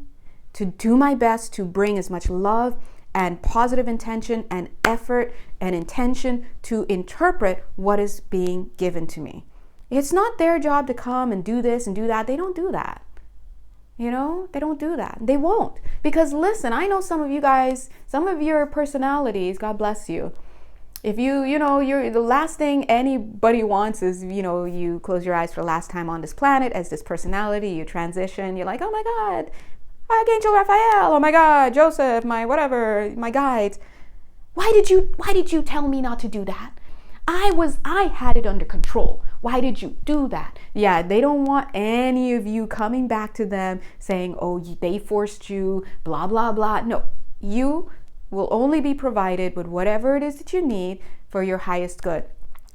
to do my best to bring as much love and positive intention and effort and intention to interpret what is being given to me. It's not their job to come and do this and do that. They don't do that. They don't do that. They won't. Because listen, I know some of you guys, some of your personalities, God bless you. If you're the last thing anybody wants is, you close your eyes for the last time on this planet as this personality, you transition, you're like, oh my God, Archangel Raphael, oh my God, Joseph, my whatever, my guides. Why did you tell me not to do that? I had it under control. Why did you do that? Yeah, they don't want any of you coming back to them saying, oh, they forced you, blah, blah, blah. No, you will only be provided with whatever it is that you need for your highest good.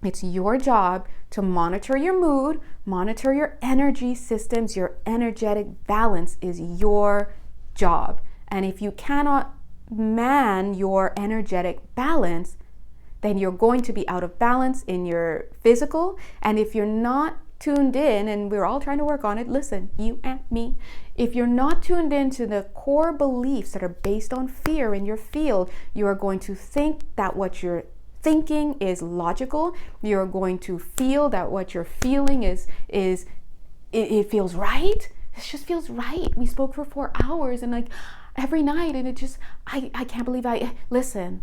It's your job to monitor your mood, monitor your energy systems, your energetic balance is your job. And if you cannot man your energetic balance, then you're going to be out of balance in your physical. And if you're not tuned in, and we're all trying to work on it, listen, you and me, if you're not tuned into the core beliefs that are based on fear in your field, you are going to think that what you're thinking is logical. You're going to feel that what you're feeling is it feels right. It just feels right. We spoke for 4 hours and like every night, and it just, I can't believe listen.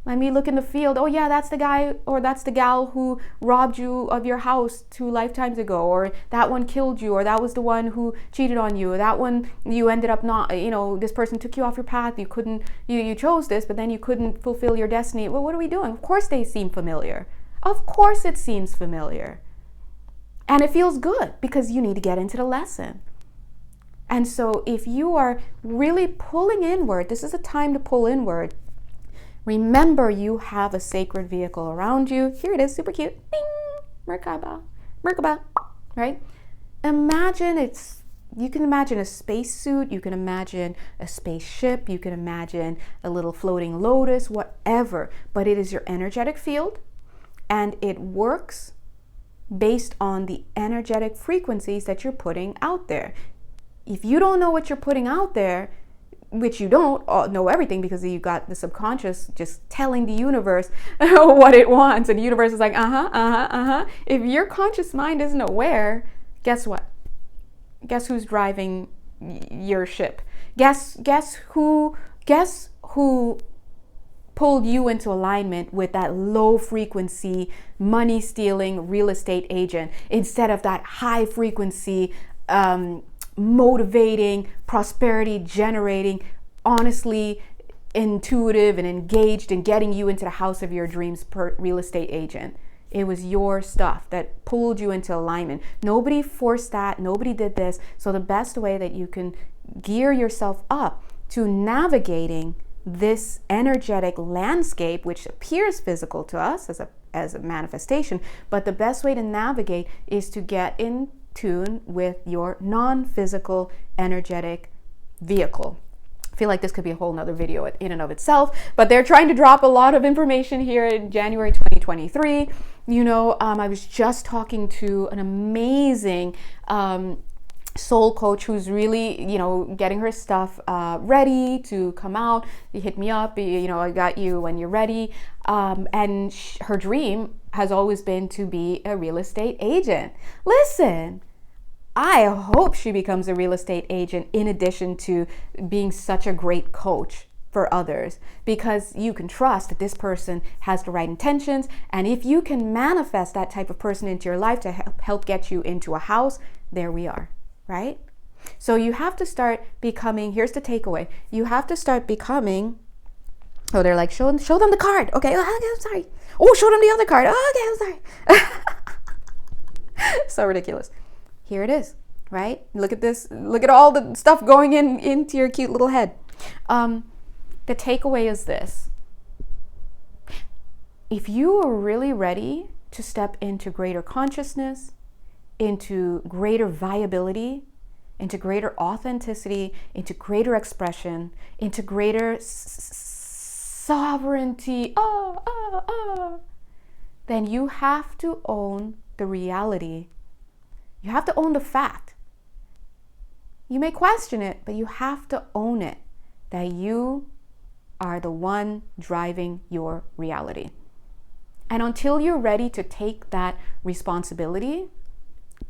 Let me look in the field. Oh yeah, that's the guy or that's the gal who robbed you of your house 2 lifetimes ago, or that one killed you, or that was the one who cheated on you, or that one you ended up not, this person took you off your path. You chose this, but then you couldn't fulfill your destiny. Well, what are we doing? Of course they seem familiar. Of course it seems familiar. And it feels good because you need to get into the lesson. And so if you are really pulling inward, this is a time to pull inward. Remember, you have a sacred vehicle around you. Here it is, super cute. Bing! Merkaba, right? You can imagine a spacesuit, you can imagine a spaceship, you can imagine a little floating lotus, whatever. But it is your energetic field, and it works based on the energetic frequencies that you're putting out there. If you don't know what you're putting out there, which you don't know everything because you got the subconscious just telling the universe what it wants, and the universe is like, If your conscious mind isn't aware, guess what? Guess who's driving your ship? Guess who pulled you into alignment with that low frequency, money stealing real estate agent instead of that high frequency, motivating, prosperity generating, honestly intuitive and engaged in getting you into the house of your dreams real estate agent. It was your stuff that pulled you into alignment. Nobody forced that. Nobody did this. So the best way that you can gear yourself up to navigating this energetic landscape, which appears physical to us as a manifestation, but the best way to navigate is to get in tune with your non-physical energetic vehicle. I feel like this could be a whole nother video in and of itself, but they're trying to drop a lot of information here in January 2023. I was just talking to an amazing soul coach who's really, getting her stuff ready to come out. You hit me up, I got you when you're ready. And her dream has always been to be a real estate agent. Listen, I hope she becomes a real estate agent in addition to being such a great coach. for others, because you can trust that this person has the right intentions. And if you can manifest that type of person into your life to help get you into a house, there we are, right? So you have to start becoming, here's the takeaway, you have to start becoming, oh, they're like, show them the card. Okay, I'm sorry. Oh, show them the other card. Oh, okay, I'm sorry. So ridiculous. Here it is, right? Look at this. Look at all the stuff going into your cute little head. The takeaway is this. If you are really ready to step into greater consciousness, into greater viability, into greater authenticity, into greater expression, into greater sovereignty, then you have to own the reality. You have to own the fact. You may question it, but you have to own it, that you are the one driving your reality. And until you're ready to take that responsibility,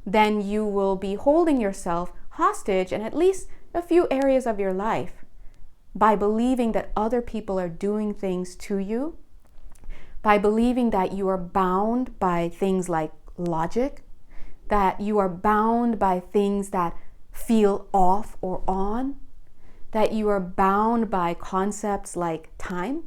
then you will be holding yourself hostage in at least a few areas of your life by believing that other people are doing things to you, by believing that you are bound by things like logic, that you are bound by things that feel off or on, that you are bound by concepts like time.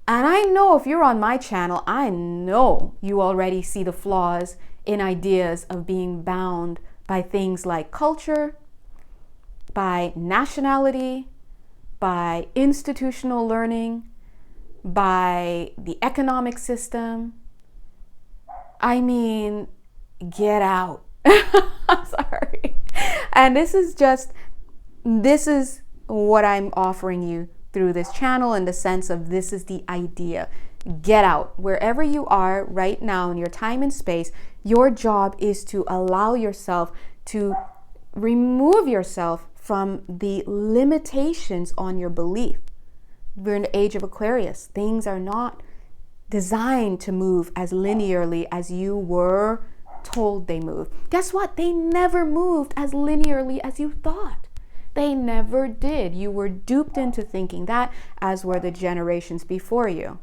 And I know if you're on my channel, I know you already see the flaws in ideas of being bound by things like culture, by nationality, by institutional learning, by the economic system. I mean, get out. I'm sorry. And this is what I'm offering you through this channel, in the sense of this is the idea. Get out. Wherever you are right now in your time and space, your job is to allow yourself to remove yourself from the limitations on your belief. We're in the age of Aquarius. Things are not designed to move as linearly as you were told they move. Guess what? They never moved as linearly as you thought. They never did. You were duped into thinking that, as were the generations before you.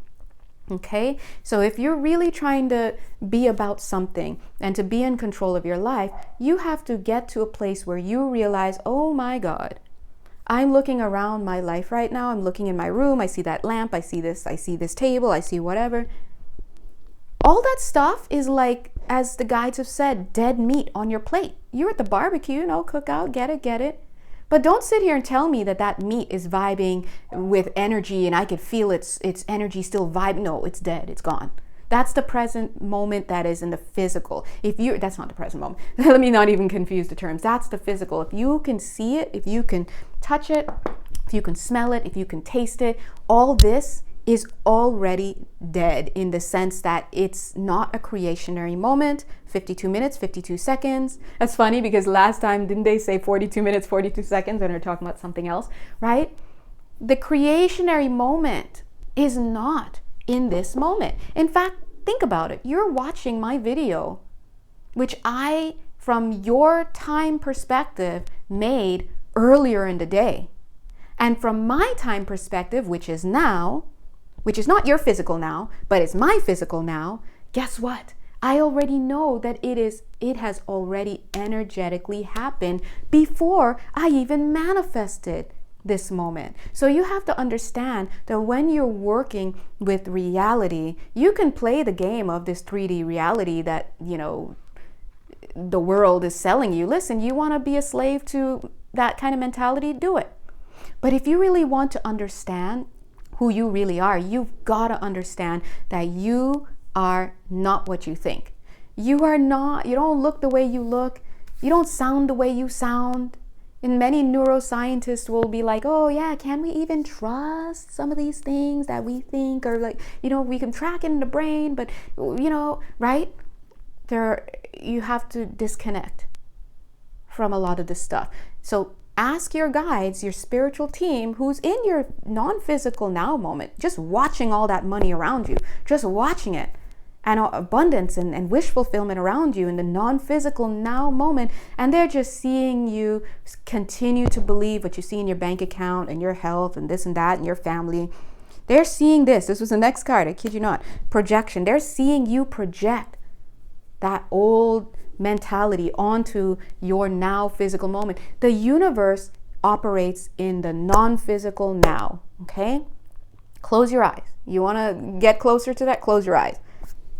Okay? So if you're really trying to be about something and to be in control of your life, you have to get to a place where you realize, oh my God, I'm looking around my life right now. I'm looking in my room. I see that lamp. I see this table. I see whatever. All that stuff is like, as the guides have said, dead meat on your plate. You're at the barbecue, cookout, get it. But don't sit here and tell me that meat is vibing with energy and I could feel its energy still vibing. No, it's dead. It's gone. That's the present moment that is in the physical. That's not the present moment. Let me not even confuse the terms. That's the physical. If you can see it, if you can touch it, if you can smell it, if you can taste it, all this is already dead, in the sense that it's not a creationary moment. 52 minutes, 52 seconds. That's funny because last time, didn't they say 42 minutes, 42 seconds, and they're talking about something else, right? The creationary moment is not in this moment. In fact, think about it. You're watching my video, which I, from your time perspective, made earlier in the day. And from my time perspective, which is now, which is not your physical now, but it's my physical now, guess what? I already know that it has already energetically happened before I even manifested this moment. So you have to understand that when you're working with reality, you can play the game of this 3D reality that, the world is selling you. Listen, you want to be a slave to that kind of mentality? Do it. But if you really want to understand who you really are, you've got to understand that you are not what you think. You are not, you don't look the way you look. You don't sound the way you sound. And many neuroscientists will be like, oh yeah, can we even trust some of these things that we think are like, we can track it in the brain, but right? You have to disconnect from a lot of this stuff. So ask your guides, your spiritual team, who's in your non-physical now moment, just watching all that money around you, just watching it. and abundance and wish fulfillment around you in the non-physical now moment, and they're just seeing you continue to believe what you see in your bank account and your health and this and that and your family. They're seeing this. This was the next card, I kid you not. Projection. They're seeing you project that old mentality onto your now physical moment. The universe operates in the non-physical now, okay? Close your eyes. You want to get closer to that? Close your eyes.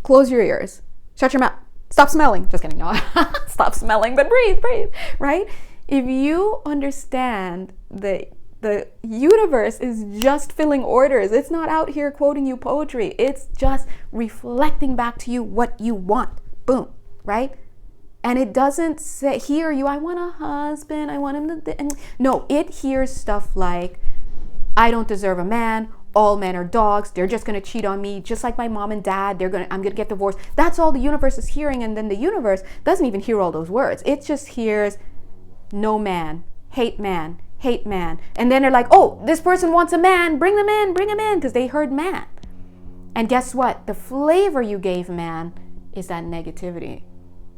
Close your ears. Shut your mouth. Stop smelling. Just kidding. No. Stop smelling, but breathe, right? If you understand that the universe is just filling orders, it's not out here quoting you poetry. It's just reflecting back to you what you want. Boom, right? And it doesn't hear you, I want a husband, I want him to... No, it hears stuff like, I don't deserve a man, all men are dogs, they're just gonna cheat on me, just like my mom and dad, I'm gonna get divorced. That's all the universe is hearing, and then the universe doesn't even hear all those words. It just hears, no man, hate man, hate man. And then they're like, oh, this person wants a man, bring them in, because they heard man. And guess what? The flavor you gave man is that negativity.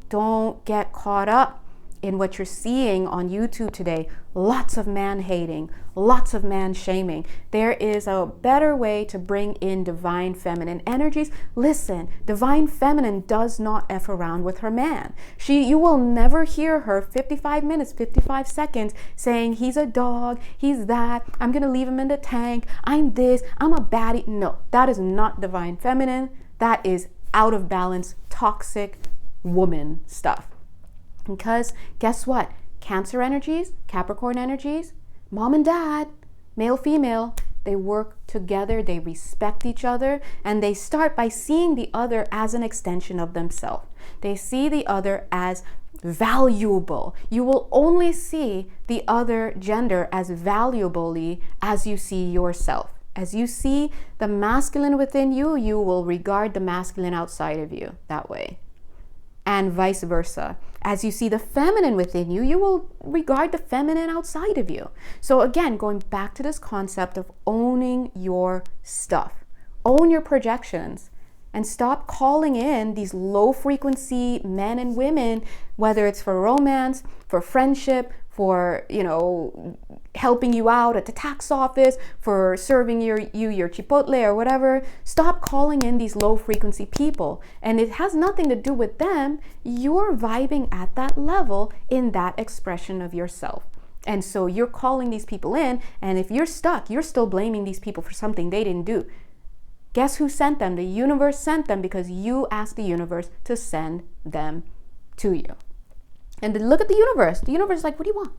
Don't get caught up in what you're seeing on YouTube today. Lots of man hating, lots of man shaming. There is a better way to bring in divine feminine energies. Listen, divine feminine does not F around with her man. You will never hear her 55 minutes, 55 seconds saying he's a dog, he's that, I'm gonna leave him in the tank, I'm this, I'm a baddie. No, that is not divine feminine. That is out of balance, toxic woman stuff. Because guess what? Cancer energies, Capricorn energies, mom and dad, male, female, they work together, they respect each other, and they start by seeing the other as an extension of themselves. They see the other as valuable. You will only see the other gender as valuably as you see yourself. As you see the masculine within you, you will regard the masculine outside of you that way. And vice versa. As you see the feminine within you, you will regard the feminine outside of you. So again, going back to this concept of owning your stuff. Own your projections. And stop calling in these low frequency men and women, whether it's for romance, for friendship, for, helping you out at the tax office, for serving your Chipotle or whatever. Stop calling in these low frequency people. And it has nothing to do with them. You're vibing at that level in that expression of yourself. And so you're calling these people in, and if you're stuck, you're still blaming these people for something they didn't do. Guess who sent them? The universe sent them because you asked the universe to send them to you. And then look at the universe. The universe is like, what do you want?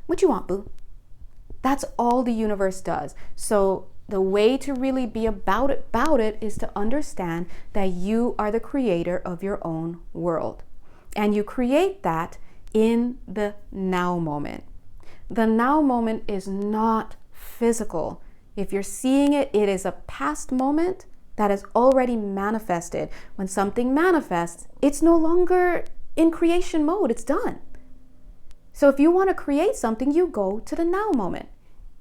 What you want, boo? That's all the universe does. So the way to really be about it is to understand that you are the creator of your own world. And you create that in the now moment. The now moment is not physical. If you're seeing it, it is a past moment that has already manifested. When something manifests, it's no longer in creation mode, it's done. So if you want to create something, you go to the now moment.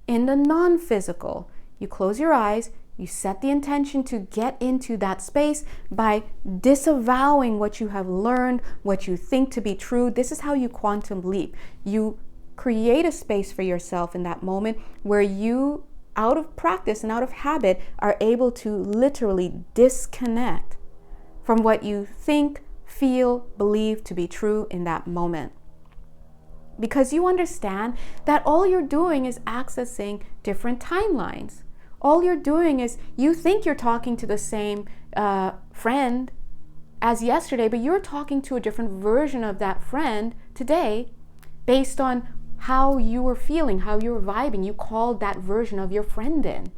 In the non-physical, you close your eyes, you set the intention to get into that space by disavowing what you have learned, what you think to be true. This is how you quantum leap. You create a space for yourself in that moment where you, out of practice and out of habit, are able to literally disconnect from what you think, feel, believe to be true in that moment. Because you understand that all you're doing is accessing different timelines. All you're doing is, you think you're talking to the same friend as yesterday, but you're talking to a different version of that friend today based on how you were feeling, how you were vibing. You called that version of your friend in.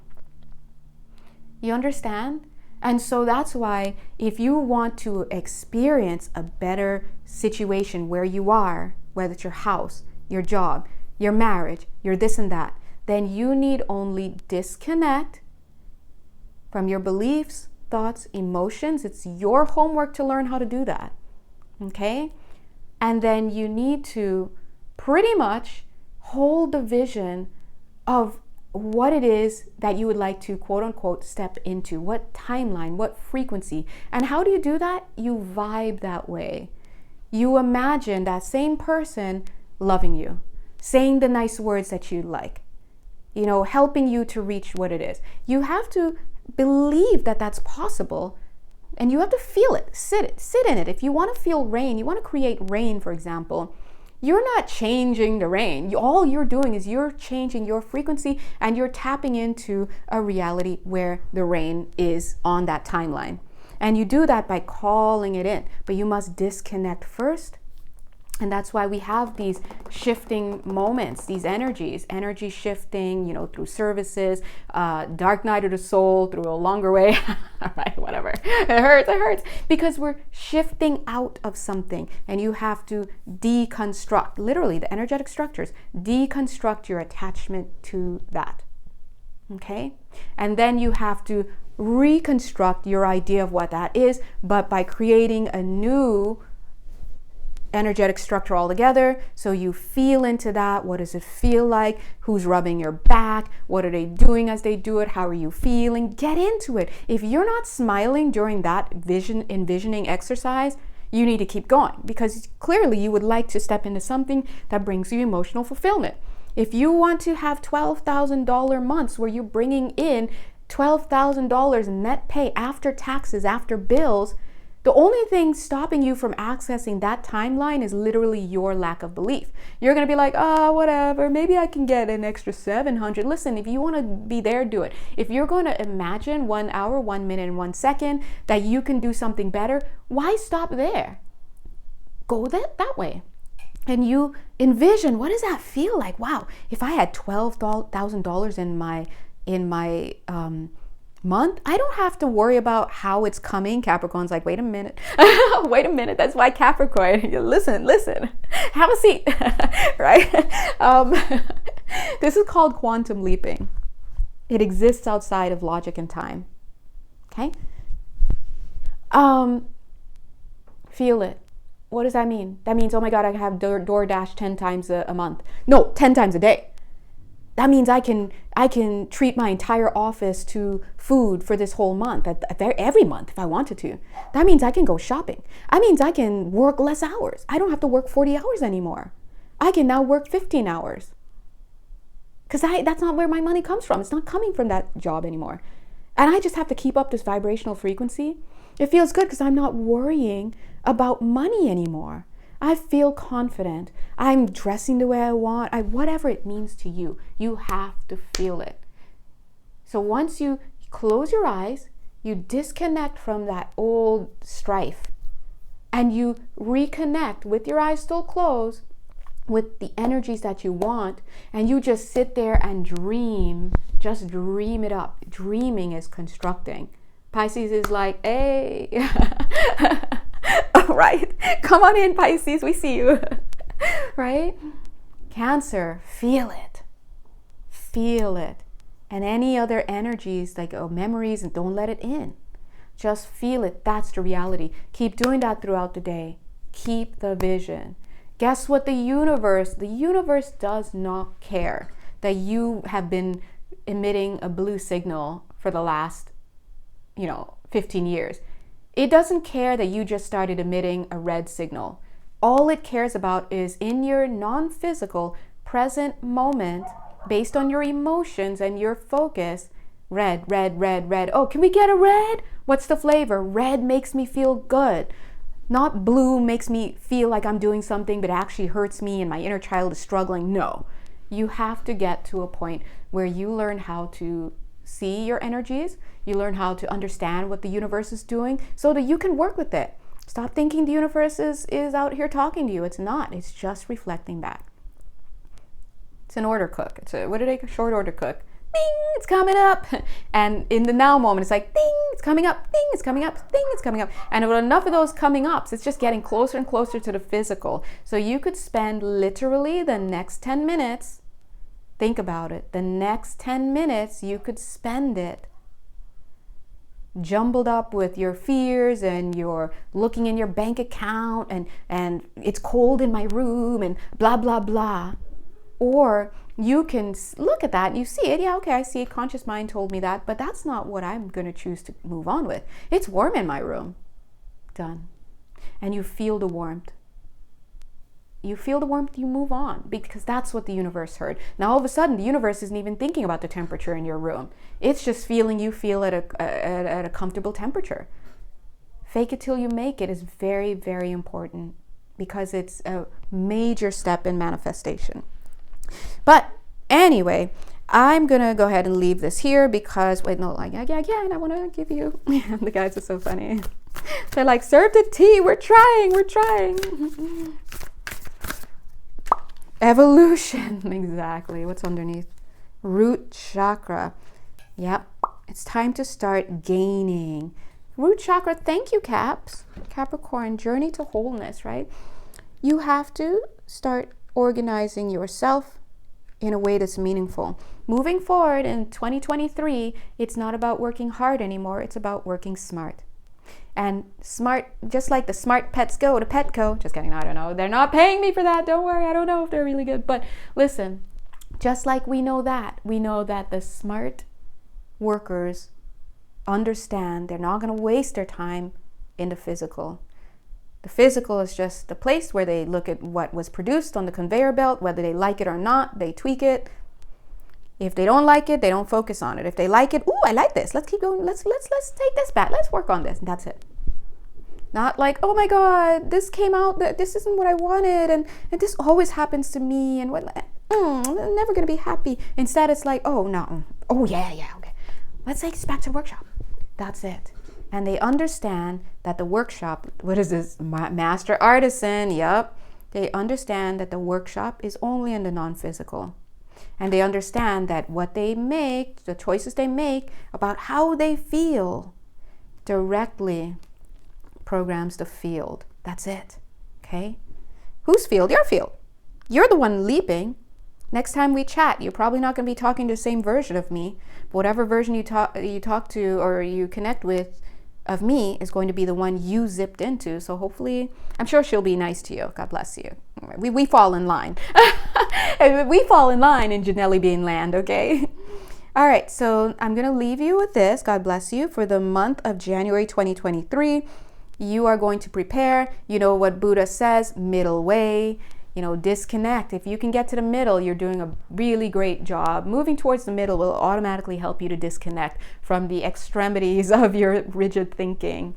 You understand? And so that's why if you want to experience a better situation where you are, whether it's your house, your job, your marriage, your this and that, then you need only disconnect from your beliefs, thoughts, emotions. It's your homework to learn how to do that. Okay? And then you need to pretty much hold the vision of what it is that you would like to quote unquote step into, what timeline, what frequency. And how do you do that? You vibe that way. You imagine that same person loving you, saying the nice words that you like, helping you to reach what it is. You have to believe that that's possible, and you have to feel it, sit in it. If you want to feel rain, you want to create rain, for example, you're not changing the rain. All you're doing is you're changing your frequency, and you're tapping into a reality where the rain is on that timeline. And you do that by calling it in, but you must disconnect first. And that's why we have these shifting moments, these energy shifting, through services, dark night of the soul, through a longer way, right, whatever. It hurts, because we're shifting out of something, and you have to deconstruct, literally the energetic structures, deconstruct your attachment to that, okay? And then you have to reconstruct your idea of what that is, but by creating a new energetic structure altogether. So you feel into that. What does it feel like? Who's rubbing your back? What are they doing as they do it? How are you feeling? Get into it. If you're not smiling during that envisioning exercise, you need to keep going, because clearly you would like to step into something that brings you emotional fulfillment. If you want to have $12,000 months where you're bringing in $12,000 net pay after taxes, after bills, the only thing stopping you from accessing that timeline is literally your lack of belief. You're going to be like, whatever, maybe I can get an extra 700. Listen, if you want to be there, do it. If you're going to imagine 1 hour, 1 minute, and 1 second that you can do something better, why stop there? Go that way. And you envision, what does that feel like? Wow, if I had $12,000 in my month, I don't have to worry about how it's coming. Capricorn's like, wait a minute. Wait a minute. That's why Capricorn, listen, have a seat, right? This is called quantum leaping. It exists outside of logic and time. Okay? Feel it. What does that mean? That means, oh my God, I have DoorDash 10 times a month. No, 10 times a day. That means I can treat my entire office to food for this whole month, every month if I wanted to. That means I can go shopping. That means I can work less hours. I don't have to work 40 hours anymore. I can now work 15 hours. Because that's not where my money comes from. It's not coming from that job anymore. And I just have to keep up this vibrational frequency. It feels good because I'm not worrying about money anymore. I feel confident. I'm dressing the way I want. Whatever it means to you, you have to feel it. So once you close your eyes, you disconnect from that old strife, and you reconnect with your eyes still closed with the energies that you want, and you just sit there and dream. Just dream it up. Dreaming is constructing. Pisces is like, hey. Right? Come on in, Pisces, we see you. Right? Cancer, feel it. Feel it. And any other energies like memories, and don't let it in. Just feel it. That's the reality. Keep doing that throughout the day. Keep the vision. Guess what? The universe does not care that you have been emitting a blue signal for the last 15 years. It doesn't care that you just started emitting a red signal. All it cares about is in your non-physical present moment, based on your emotions and your focus, red, red, red, red. Oh, can we get a red? What's the flavor? Red makes me feel good. Not blue makes me feel like I'm doing something, but actually hurts me and my inner child is struggling. No, you have to get to a point where you learn how to see your energies. You learn how to understand what the universe is doing so that you can work with it. Stop thinking the universe is out here talking to you. It's not. It's just reflecting back. It's an order cook. Short order cook. Ding, it's coming up. And in the now moment, it's like, ding, it's coming up, ding, it's coming up, ding, it's coming up. And with enough of those coming ups, it's just getting closer and closer to the physical. So you could spend literally the next 10 minutes, think about it, the next 10 minutes, you could spend it jumbled up with your fears, and you're looking in your bank account, and it's cold in my room, and blah, blah, blah. Or you can look at that and you see it. Yeah, okay, I see it. Conscious mind told me that, but that's not what I'm going to choose to move on with. It's warm in my room. Done. And you feel the warmth. You feel the warmth, you move on, because that's what the universe heard. Now, all of a sudden, the universe isn't even thinking about the temperature in your room. It's just feeling you feel at a comfortable temperature. Fake it till you make it is very, very important, because it's a major step in manifestation. But anyway, I'm going to go ahead and leave this here because, wait, no, like, again, I want to give you, the guys are so funny. They're like, serve the tea, we're trying. Evolution, exactly. What's underneath? Root chakra. Yep, it's time to start gaining. Root chakra, thank you, Caps. Capricorn, journey to wholeness, right? You have to start organizing yourself in a way that's meaningful. Moving forward in 2023, it's not about working hard anymore. It's about working smart. And smart, just like the smart pets go to Petco. Just kidding, I don't know. They're not paying me for that. Don't worry, I don't know if they're really good. But listen, just like we know that the smart workers understand they're not going to waste their time in the physical. The physical is just the place where they look at what was produced on the conveyor belt, whether they like it or not, they tweak it. If they don't like it, they don't focus on it. If they like it, ooh, I like this. Let's keep going. Let's take this back. Let's work on this. And that's it. Not like, oh my God, this came out, this isn't what I wanted, and this always happens to me, and what, I'm never gonna be happy. Instead, it's like, oh no, oh yeah, okay. Let's take this back to the workshop. That's it. And they understand that the workshop, what is this? Master artisan, yep. They understand that the workshop is only in the non-physical. And they understand that what they make, the choices they make about how they feel, directly programs the field. That's it. Okay? Whose field? Your field. You're the one leaping. Next time we chat, you're probably not going to be talking to the same version of me. But whatever version you talk to or you connect with of me is going to be the one you zipped into. So hopefully, I'm sure she'll be nice to you. God bless you. We fall in line. We fall in line in Janelli Bean land, okay? All right, so I'm going to leave you with this. God bless you. For the month of January 2023, you are going to prepare. You know what Buddha says, middle way. You know, disconnect. If you can get to the middle, you're doing a really great job. Moving towards the middle will automatically help you to disconnect from the extremities of your rigid thinking.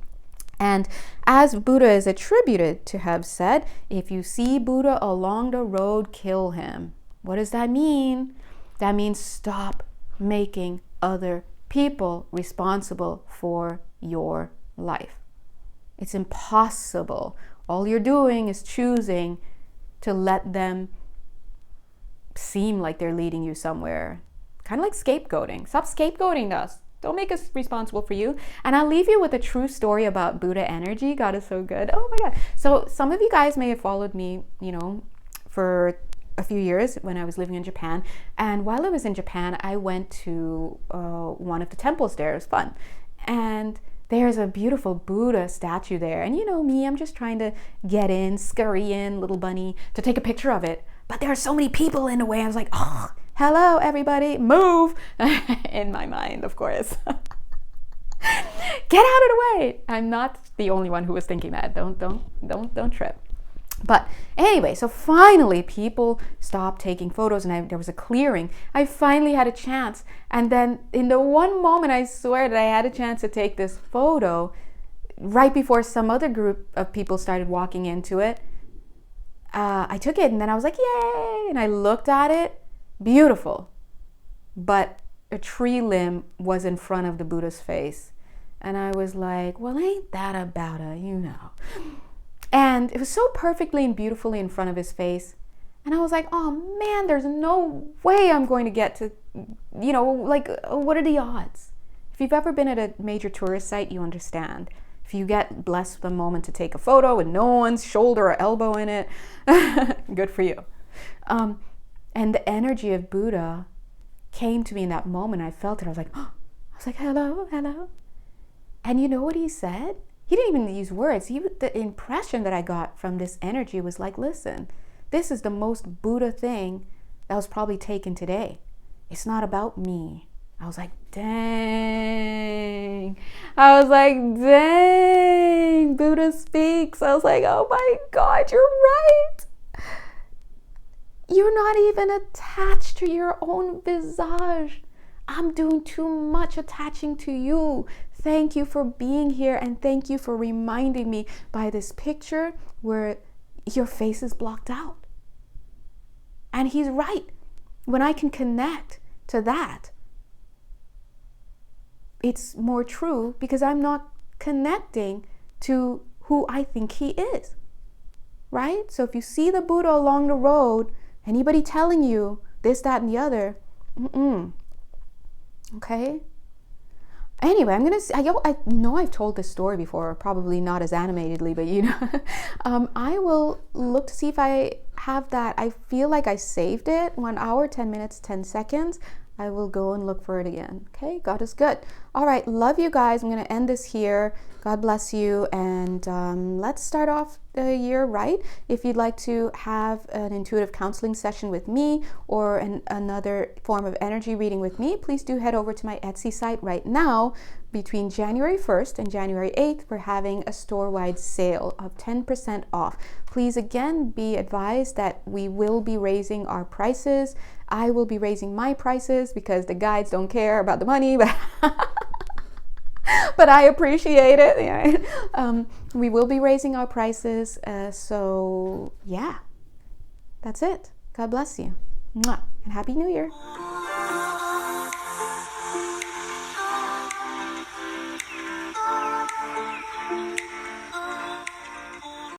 And as Buddha is attributed to have said, if you see Buddha along the road, kill him. What does that mean? That means stop making other people responsible for your life. It's impossible. All you're doing is choosing to let them seem like they're leading you somewhere. Kind of like scapegoating. Stop scapegoating us. Don't make us responsible for you. And I'll leave you with a true story about Buddha energy. God is so good. Oh my God. So some of you guys may have followed me, for a few years when I was living in Japan. And while I was in Japan, I went to one of the temples there. It was fun. And there's a beautiful Buddha statue there. And you know me, I'm just trying to get in, scurry in, little bunny, to take a picture of it. But there are so many people in the way. I was like, oh, hello, everybody, move. In my mind, of course. Get out of the way. I'm not the only one who was thinking that. Don't trip. But anyway, so finally people stopped taking photos and there was a clearing. I finally had a chance. And then in the one moment, I swear that I had a chance to take this photo right before some other group of people started walking into it. I took it and then I was like, yay! And I looked at it. Beautiful. But a tree limb was in front of the Buddha's face. And I was like, well, ain't that about it, And it was so perfectly and beautifully in front of his face. And I was like, oh man, there's no way I'm going to get to, what are the odds? If you've ever been at a major tourist site, you understand. If you get blessed with a moment to take a photo with no one's shoulder or elbow in it, good for you. And the energy of Buddha came to me in that moment. I felt it. I was like, hello. And you know what he said? He didn't even use words. The impression that I got from this energy was like, listen, this is the most Buddha thing that was probably taken today. It's not about me. I was like, dang. Buddha speaks. I was like, oh my God, you're right. You're not even attached to your own visage. I'm doing too much attaching to you. Thank you for being here, and thank you for reminding me by this picture where your face is blocked out. And he's right. When I can connect to that, it's more true because I'm not connecting to who I think he is, right? So if you see the Buddha along the road, anybody telling you this, that, and the other, okay? Anyway, I know I've told this story before, probably not as animatedly, but I will look to see if I have that. I feel like I saved it, 1 hour, 10 minutes, 10 seconds. I will go and look for it again. Okay, God is good. All right, love you guys. I'm going to end this here. God bless you, and let's start off the year right. If you'd like to have an intuitive counseling session with me or another form of energy reading with me, please do head over to my Etsy site right now. Between January 1st and January 8th, we're having a store-wide sale of 10% off. Please again be advised that we will be raising our prices. I will be raising my prices because the guides don't care about the money, but but I appreciate it. Yeah. We will be raising our prices. So yeah, that's it. God bless you. Mwah. And Happy New Year.